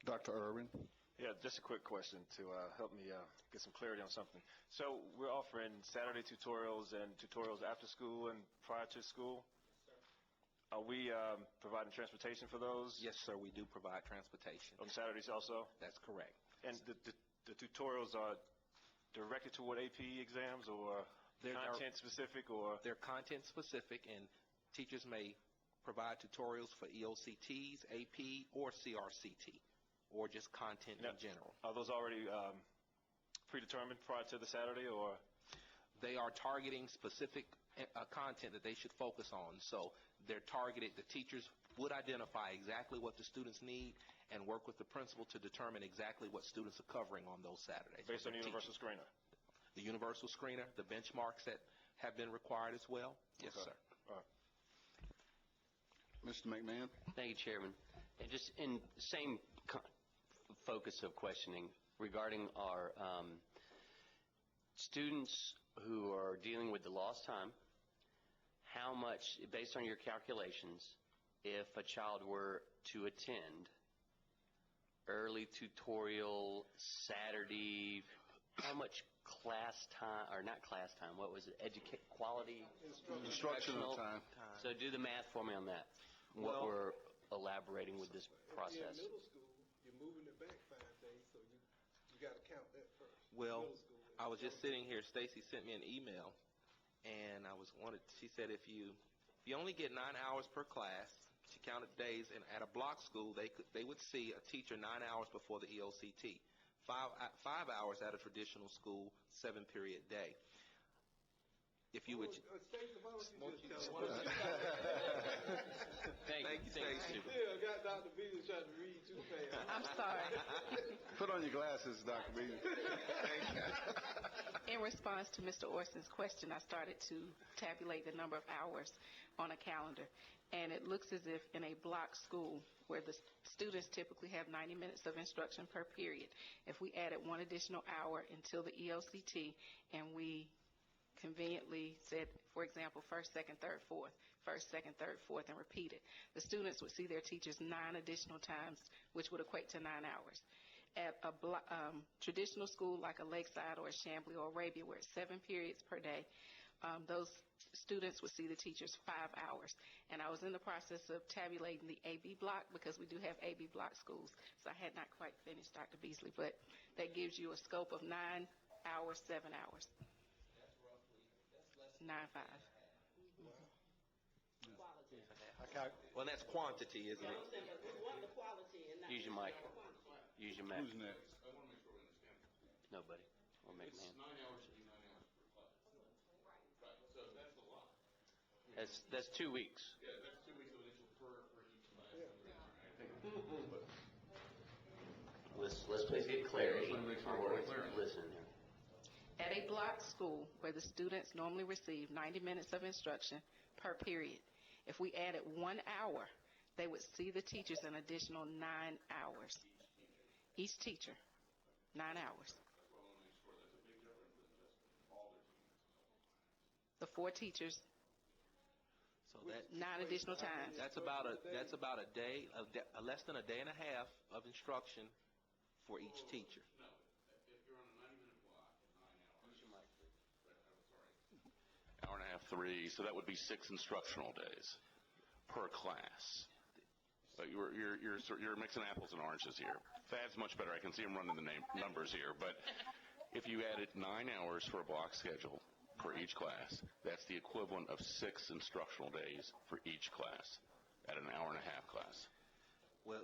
Dr. Irwin. Yeah, just a quick question to help me get some clarity on something. So we're offering Saturday tutorials and tutorials after school and prior to school. Are we providing transportation for those? Yes, sir, we do provide transportation. On Saturdays also? That's correct. And the tutorials are directed toward AP exams, or content specific, or? They're content specific, and teachers may provide tutorials for EOCTs, AP, or CRCT. Or just content in general. Are those already predetermined prior to the Saturday, or? They are targeting specific content that they should focus on. So they're targeted, the teachers would identify exactly what the students need and work with the principal to determine exactly what students are covering on those Saturdays. Based on the universal screener? The universal screener, the benchmarks that have been required as well. Yes, okay. sir. All right. Mr. McMahon. Thank you, Chairman. And just in same focus of questioning regarding our students who are dealing with the lost time, how much, based on your calculations, if a child were to attend early tutorial Saturday, how much class time, or not class time, what was it, quality? Instructional time. So do the math for me on that, what we're elaborating with this process. Moving it back 5 days, so you got to count that first. Well, I was just sitting here. Stacy sent me an email, and she said if you only get 9 hours per class, she counted days, and at a block school they would see a teacher 9 hours before the EOCT, 5 hours at a traditional school, 7-period day. If you would. Stacy, why don't you just tell us? Thank you, Stacy. Still got Dr. Beasley trying to read too fast. I'm sorry. Put on your glasses, Dr. Beasley. In response to Mr. Orson's question, I started to tabulate the number of hours on a calendar, and it looks as if in a block school where the students typically have 90 minutes of instruction per period, if we added 1 additional hour until the EOCT and we conveniently said, for example, first, second, third, fourth, and repeat it, the students would see their teachers 9 additional times, which would equate to 9 hours. At a traditional school like a Lakeside or a Chamblee or Arabia, where it's 7 periods per day, those students would see the teachers 5 hours. And I was in the process of tabulating the AB block, because we do have AB block schools, so I had not quite finished, Dr. Beasley, but that gives you a scope of 9 hours, 7 hours. 9-5. Well, that's quantity, isn't it? Use your mic. Use your mic. Who's next? Nobody. or McMahon. 9 hours should be 9 hours per class. Right, so that's a lot. That's 2 weeks. Yeah, that's 2 weeks of initial for each class. Let's please get clarity. Listen here. At a block school where the students normally receive 90 minutes of instruction per period, if we added 1 hour, they would see the teachers an additional 9 hours. Each teacher, 9 hours. The 4 teachers, So that 9 additional times. that's about a day, less than a day and a half of instruction for each teacher. Hour and a half, 3, so that would be 6 instructional days per class. You're mixing apples and oranges here. Thad's much better. I can see him running the numbers here. But if you added 9 hours for a block schedule for each class, that's the equivalent of 6 instructional days for each class at an hour and a half class. Well,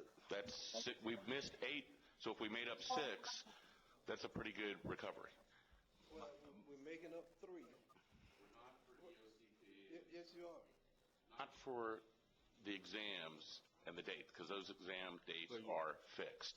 We've missed 8, so if we made up 6, that's a pretty good recovery. Well, we're making up 3. Yes, you are. Not for the exams and the dates, because those exam dates are fixed.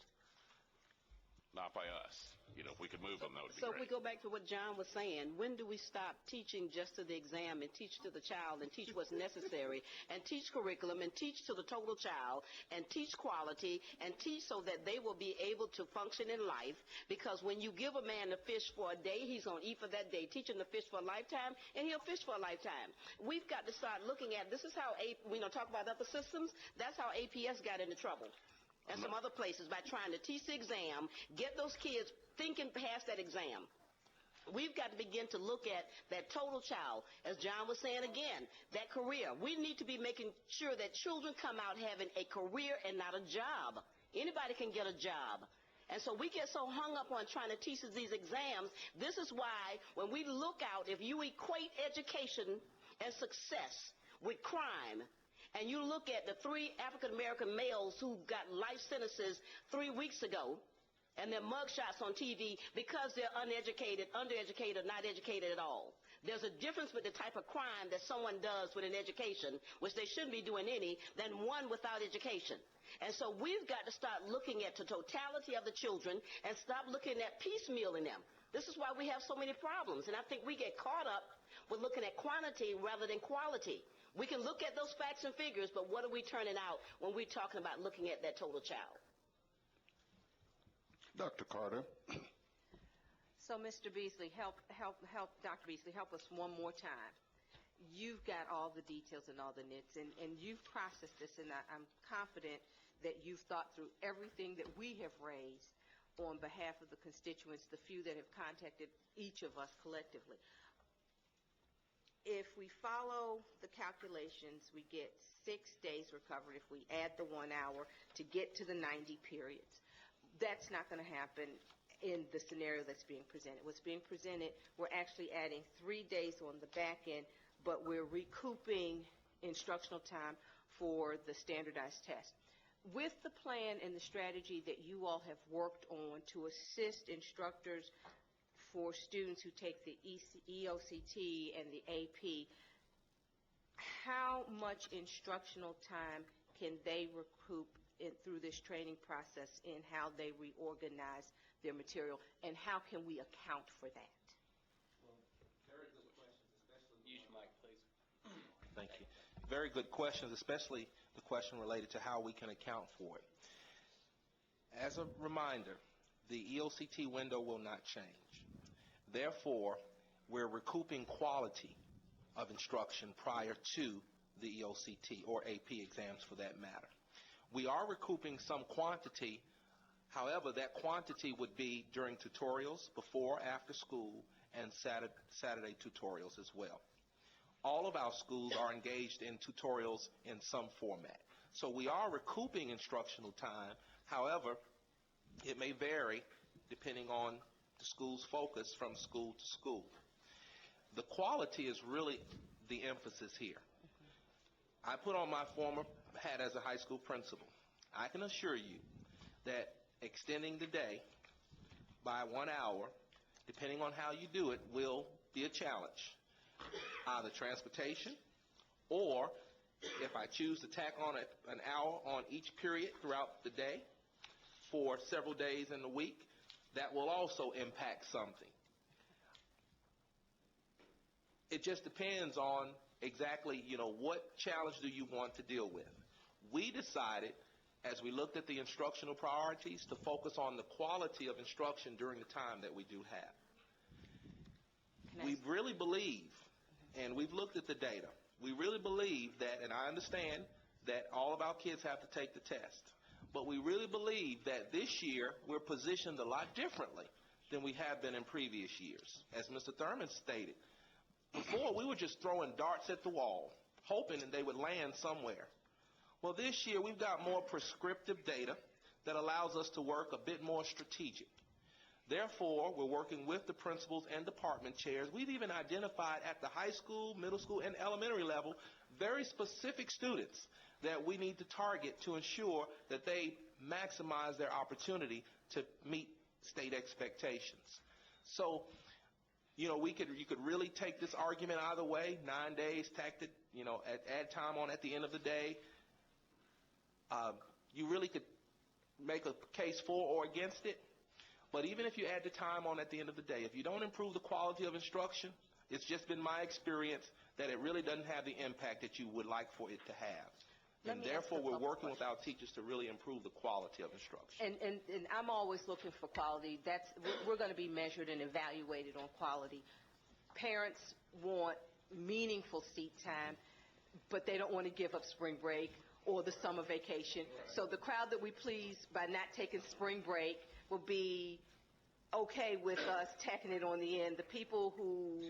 Not by us. If we could move them, that would be So great. if we go back to what John was saying, when do we stop teaching just to the exam and teach to the child and teach what's necessary and teach curriculum and teach to the total child and teach quality and teach so that they will be able to function in life? Because when you give a man a fish for a day, he's going to eat for that day. Teach him to fish for a lifetime, and he'll fish for a lifetime. We've got to start looking at, this is how, we talk about other systems, that's how APS got into trouble. And some other places by trying to teach the exam, get those kids thinking past that exam. We've got to begin to look at that total child. As John was saying again, that career. We need to be making sure that children come out having a career and not a job. Anybody can get a job. And so we get so hung up on trying to teach us these exams. This is why when we look out, if you equate education and success with crime, and you look at the 3 African-American males who got life sentences 3 weeks ago, and their mugshots on TV because they're uneducated, undereducated, not educated at all. There's a difference with the type of crime that someone does with an education, which they shouldn't be doing any, than one without education. And so we've got to start looking at the totality of the children and stop looking at piecemealing them. This is why we have so many problems, and I think we get caught up with looking at quantity rather than quality. We can look at those facts and figures, but what are we turning out when we're talking about looking at that total child? Dr. Carter. So, Mr. Beasley, Dr. Beasley, help us one more time. You've got all the details and all the nits, and you've processed this, and I'm confident that you've thought through everything that we have raised on behalf of the constituents, the few that have contacted each of us collectively. If we follow the calculations, we get 6 days recovered if we add the 1 hour to get to the 90 periods. That's not going to happen in the scenario that's being presented. What's being presented, we're actually adding 3 days on the back end, but we're recouping instructional time for the standardized test. With the plan and the strategy that you all have worked on to assist instructors for students who take the EOCT and the AP, how much instructional time can they recoup through this training process in how they reorganize their material, and how can we account for that? Very good questions, especially. Use your mic, please. Thank you. Very good questions, especially the question related to how we can account for it. As a reminder, the EOCT window will not change. Therefore, we're recouping quality of instruction prior to the EOCT or AP exams for that matter. We are recouping some quantity. However, that quantity would be during tutorials, before, after school, and Saturday tutorials as well. All of our schools are engaged in tutorials in some format. So we are recouping instructional time. However, it may vary depending on the school's focus from school to school. The quality is really the emphasis here. I put on my former hat as a high school principal. I can assure you that extending the day by 1 hour depending on how you do it, will be a challenge. Either transportation, or if I choose to tack on an hour on each period throughout the day for several days in the week, that will also impact something. It just depends on exactly, what challenge do you want to deal with. We decided, as we looked at the instructional priorities, to focus on the quality of instruction during the time that we do have. We really believe, and we've looked at the data, we really believe that, and I understand that all of our kids have to take the test, but we really believe that this year we're positioned a lot differently than we have been in previous years. As Mr. Thurman stated, before we were just throwing darts at the wall, hoping that they would land somewhere. Well, this year we've got more prescriptive data that allows us to work a bit more strategic. Therefore, we're working with the principals and department chairs. We've even identified at the high school, middle school, and elementary level very specific students that we need to target to ensure that they maximize their opportunity to meet state expectations. So, you could really take this argument either way, 9 days, tacked it, add time on at the end of the day. You really could make a case for or against it. But even if you add the time on at the end of the day, if you don't improve the quality of instruction, it's just been my experience that it really doesn't have the impact that you would like for it to have. And therefore, we're working with our teachers to really improve the quality of instruction. And I'm always looking for quality. We're going to be measured and evaluated on quality. Parents want meaningful seat time, but they don't want to give up spring break or the summer vacation. Right. So the crowd that we please by not taking spring break will be okay with us tacking it on the end. The people who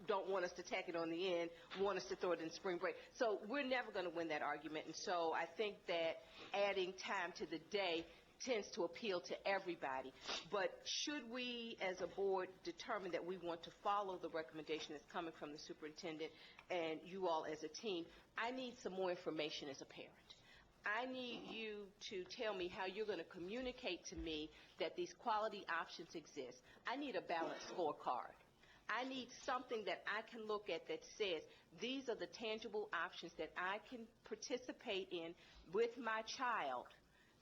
don't want us to tack it on the end want us to throw it in spring break. So we're never going to win that argument. And so I think that adding time to the day tends to appeal to everybody. But should we as a board determine that we want to follow the recommendation that's coming from the superintendent and you all as a team, I need some more information as a parent. I need you to tell me how you're going to communicate to me that these quality options exist. I need a balanced scorecard. I need something that I can look at that says these are the tangible options that I can participate in with my child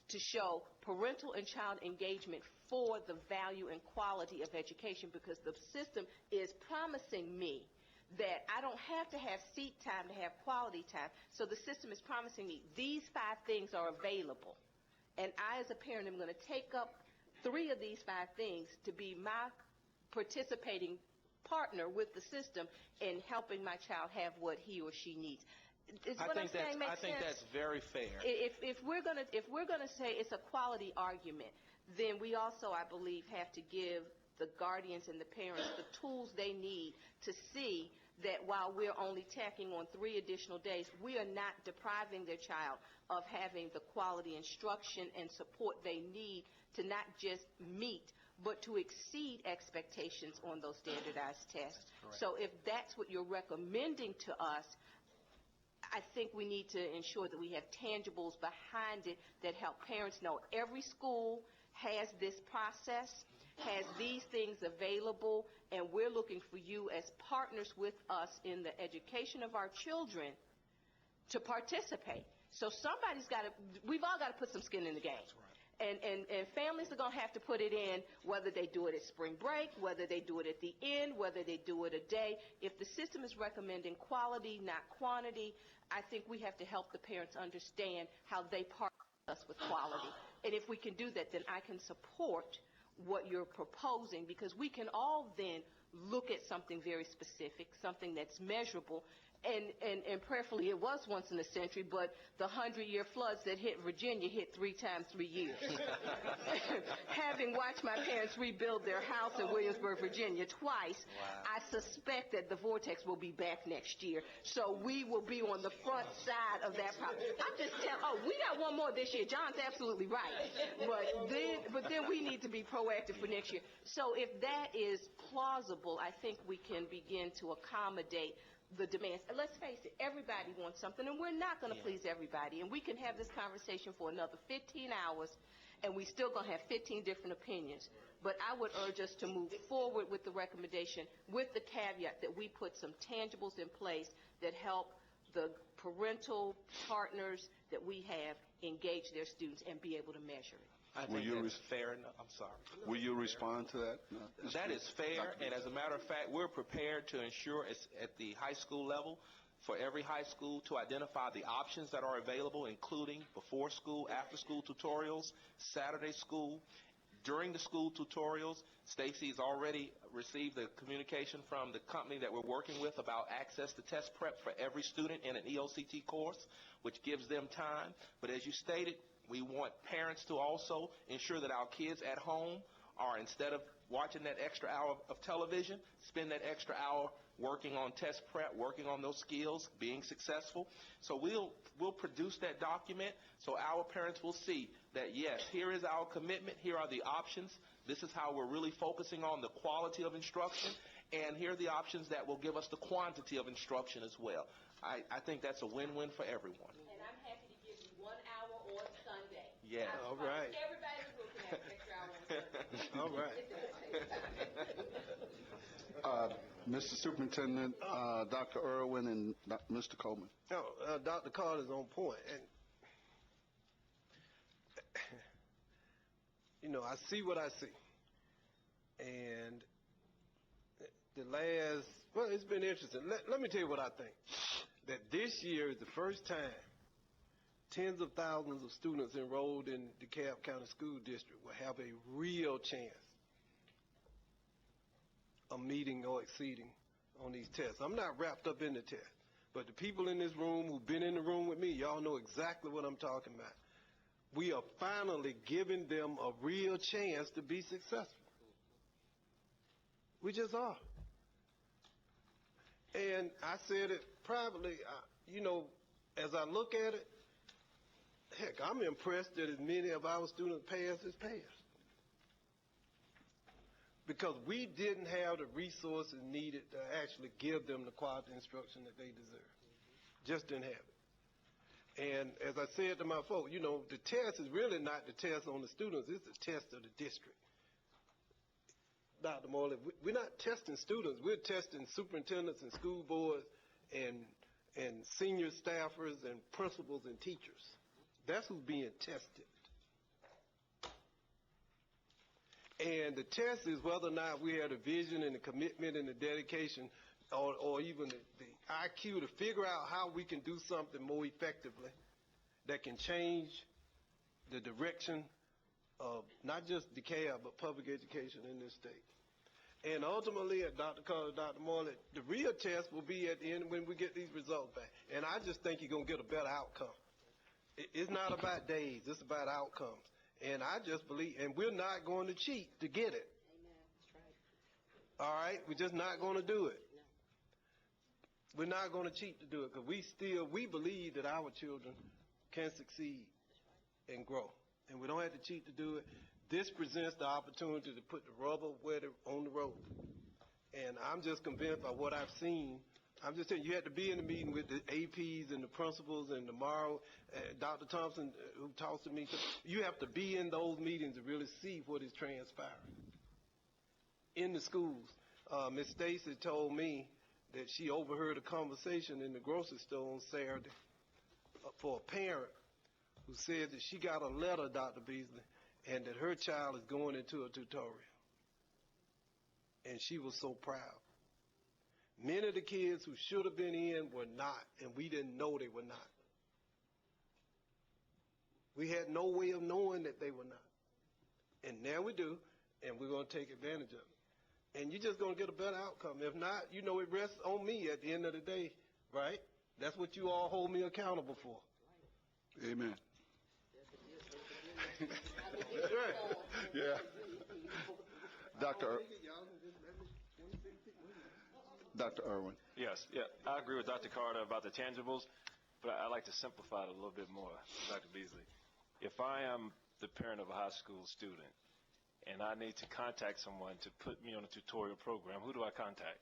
to show parental and child engagement for the value and quality of education, because the system is promising me that I don't have to have seat time to have quality time. So the system is promising me these 5 things are available. And I, as a parent, am going to take up 3 of these 5 things to be my participating partner with the system in helping my child have what he or she needs. I think that's very fair. If we're going to say it's a quality argument, then we also, I believe, have to give the guardians and the parents the tools they need to see that while we're only tacking on 3 additional days, we are not depriving their child of having the quality instruction and support they need to not just meet, but to exceed expectations on those standardized tests. So if that's what you're recommending to us, I think we need to ensure that we have tangibles behind it that help parents know every school has this process, has these things available, and we're looking for you as partners with us in the education of our children to participate. So we've all got to put some skin in the game. And families are going to have to put it in, whether they do it at spring break, whether they do it at the end, whether they do it a day. If the system is recommending quality, not quantity, I think we have to help the parents understand how they partner us with quality. And if we can do that, then I can support what you're proposing, because we can all then look at something very specific, something that's measurable, and prayerfully it was once in a century, but the 100-year floods that hit Virginia hit 3 times 3 years. Having watched my parents rebuild their house in Williamsburg, Virginia twice, I suspect that the vortex will be back next year. So we will be on the front side of that problem. I'm just telling, we got one more this year. John's absolutely right. But then we need to be proactive for next year. So if that is plausible, I think we can begin to accommodate the demands. And let's face it, everybody wants something, and we're not going to please everybody. And we can have this conversation for another 15 hours, and we still going to have 15 different opinions. But I would urge us to move forward with the recommendation with the caveat that we put some tangibles in place that help the parental partners that we have engage their students and be able to measure it. I think that's fair enough. I'm sorry. Will you respond to that? That is fair, and as a matter of fact, we're prepared to ensure at the high school level, for every high school, to identify the options that are available, including before school, after school tutorials, Saturday school. During the school tutorials, Stacy's already received the communication from the company that we're working with about access to test prep for every student in an EOCT course, which gives them time. But as you stated, we want parents to also ensure that our kids at home are, instead of watching that extra hour of television, spend that extra hour working on test prep, working on those skills, being successful. So we'll produce that document so our parents will see that, yes, here is our commitment, here are the options, this is how we're really focusing on the quality of instruction, and here are the options that will give us the quantity of instruction as well. I think that's a win-win for everyone. And I'm happy to give you 1 hour on Sunday. Yeah. All right. Everybody's looking at an extra hour on Sunday. All right. Mr. Superintendent, Dr. Irwin, and Mr. Coleman. No, Dr. Carter's on point. And, I see what I see. And it's been interesting. Let me tell you what I think. That this year is the first time tens of thousands of students enrolled in DeKalb County School District will have a real chance of meeting or exceeding on these tests. I'm not wrapped up in the test, but the people in this room who've been in the room with me, y'all know exactly what I'm talking about. We are finally giving them a real chance to be successful. We just are. And I said it privately, as I look at it, heck, I'm impressed that as many of our students pass as passed. Because we didn't have the resources needed to actually give them the quality instruction that they deserve. Just didn't have it. And as I said to my folks, the test is really not the test on the students, it's the test of the district. Dr. Morley, we're not testing students, we're testing superintendents and school boards and senior staffers and principals and teachers. That's who's being tested. And the test is whether or not we have the vision and the commitment and the dedication or even the IQ to figure out how we can do something more effectively that can change the direction of not just DeKalb, but public education in this state. And ultimately, Dr. Carter, Dr. Morley, the real test will be at the end when we get these results back. And I just think you're going to get a better outcome. It's not about days, it's about outcomes. And I just believe, and we're not going to cheat to get it. Amen. That's right. All right? We're just not going to do it. No. We're not going to cheat to do it because we believe that our children can succeed and grow. And we don't have to cheat to do it. This presents the opportunity to put the rubber on the road. And I'm just convinced by what I've seen. I'm just saying, you had to be in the meeting with the APs and the principals, and tomorrow, Dr. Thompson, who talks to me, you have to be in those meetings to really see what is transpiring in the schools. Ms. Stacy told me that she overheard a conversation in the grocery store on Saturday for a parent who said that she got a letter, Dr. Beasley, and that her child is going into a tutorial. And she was so proud. Many of the kids who should have been in were not, and we didn't know they were not. We had no way of knowing that they were not. And now we do, and we're going to take advantage of it. And you're just going to get a better outcome. If not, it rests on me at the end of the day, right? That's what you all hold me accountable for. Amen. That's right. Yeah. Dr. Irwin. Yes, I agree with Dr. Carter about the tangibles, but I'd like to simplify it a little bit more, Dr. Beasley. If I am the parent of a high school student and I need to contact someone to put me on a tutorial program, who do I contact?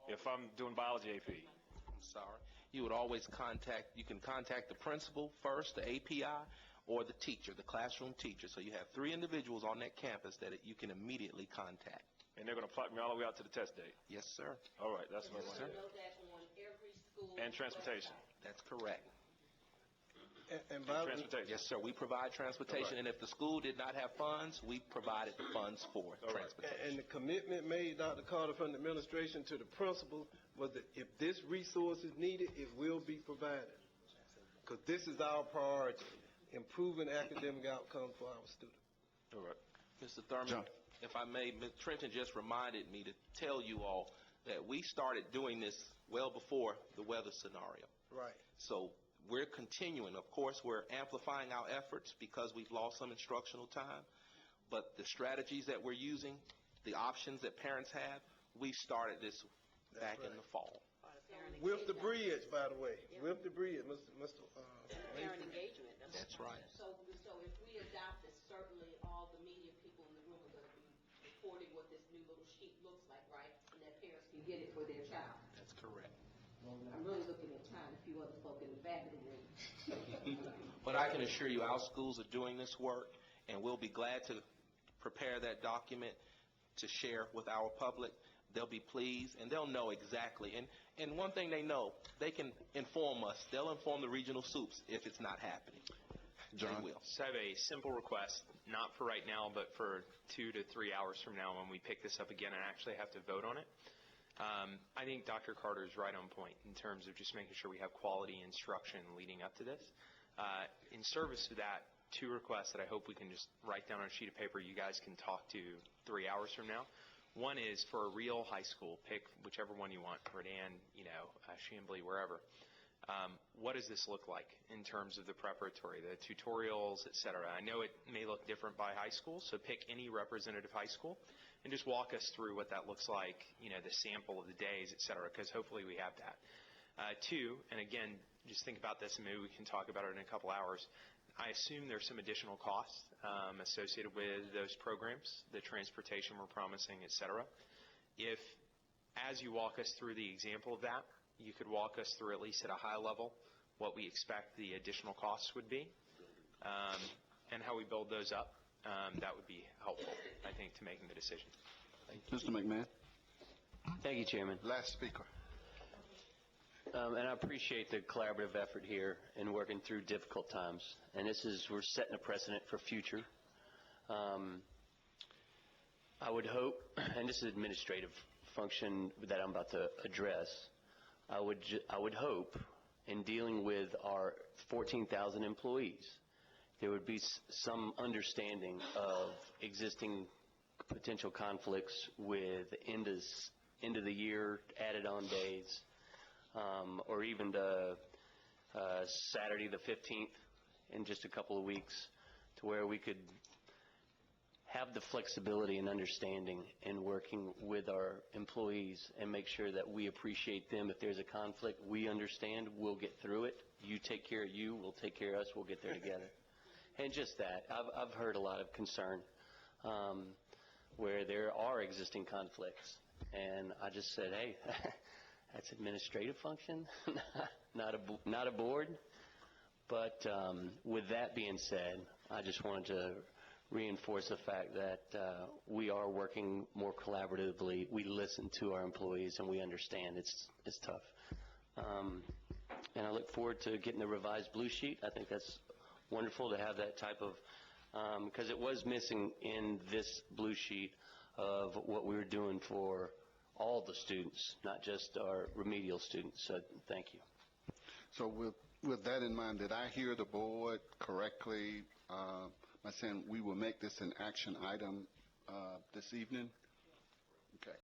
If I'm doing biology AP. I'm sorry. You would always contact the principal first, the API, or the teacher, the classroom teacher. So you have 3 individuals on that campus that you can immediately contact. And they're going to plot me all the way out to the test date? Yes, sir. All right, that's what I want to hear. And transportation. That's correct. And by the- Transportation. Yes, sir. We provide transportation, and if the school did not have funds, we provided the funds for transportation. And the commitment made, Dr. Carter, from the administration to the principal was that if this resource is needed, it will be provided. Because this is our priority, improving academic outcomes for our students. All right. Mr. Thurman, if I may, Ms. Trenton just reminded me to tell you all that we started doing this well before the weather scenario. Right. So we're continuing. Of course, we're amplifying our efforts because we've lost some instructional time. But the strategies that we're using, the options that parents have, we started this back in the fall. With the bridge, by the way. With the bridge, Mr. Parent engagement. That's right. So if we adopt this, certainly all the media people in the room are going to be reporting what this new little sheet looks like, right? And that parents can get it for their child. That's correct. I'm really looking at time, a few other folk in the back of the room. But I can assure you our schools are doing this work, and we'll be glad to prepare that document to share with our public. They'll be pleased, and they'll know exactly. And one thing they know, they can inform us. They'll inform the regional soups if it's not happening. John? They will. So I have a simple request, not for right now, but for 2 to 3 hours from now when we pick this up again and actually have to vote on it. I think Dr. Carter is right on point in terms of just making sure we have quality instruction leading up to this. In service to that, 2 requests that I hope we can just write down on a sheet of paper you guys can talk to 3 hours from now. One is for a real high school, pick whichever one you want, Redan, Chambly, wherever. What does this look like in terms of the preparatory, the tutorials, et cetera? I know it may look different by high school, so pick any representative high school and just walk us through what that looks like, the sample of the days, et cetera, because hopefully we have that. 2, and again, just think about this and maybe we can talk about it in a couple hours. I assume there's some additional costs associated with those programs, the transportation we're promising, et cetera. If, as you walk us through the example of that, you could walk us through, at least at a high level, what we expect the additional costs would be and how we build those up, that would be helpful, I think, to making the decision. Mr. McMahon. Thank you, Chairman. Last speaker. And I appreciate the collaborative effort here in working through difficult times. And we're setting a precedent for future. I would hope, and this is an administrative function that I'm about to address, I would hope in dealing with our 14,000 employees, there would be some understanding of existing potential conflicts with end of the year added on days. Or even the Saturday the 15th in just a couple of weeks, to where we could have the flexibility and understanding in working with our employees and make sure that we appreciate them. If there's a conflict, we understand, we'll get through it. You take care of you, we'll take care of us, we'll get there together. And just that, I've heard a lot of concern where there are existing conflicts. And I just said, hey, that's administrative function, not a board. But with that being said, I just wanted to reinforce the fact that we are working more collaboratively. We listen to our employees and we understand it's tough. And I look forward to getting the revised blue sheet. I think that's wonderful to have that type of, because it was missing in this blue sheet of what we were doing for all the students, not just our remedial students. So thank you. So with that in mind, did I hear the board correctly by saying we will make this an action item this evening?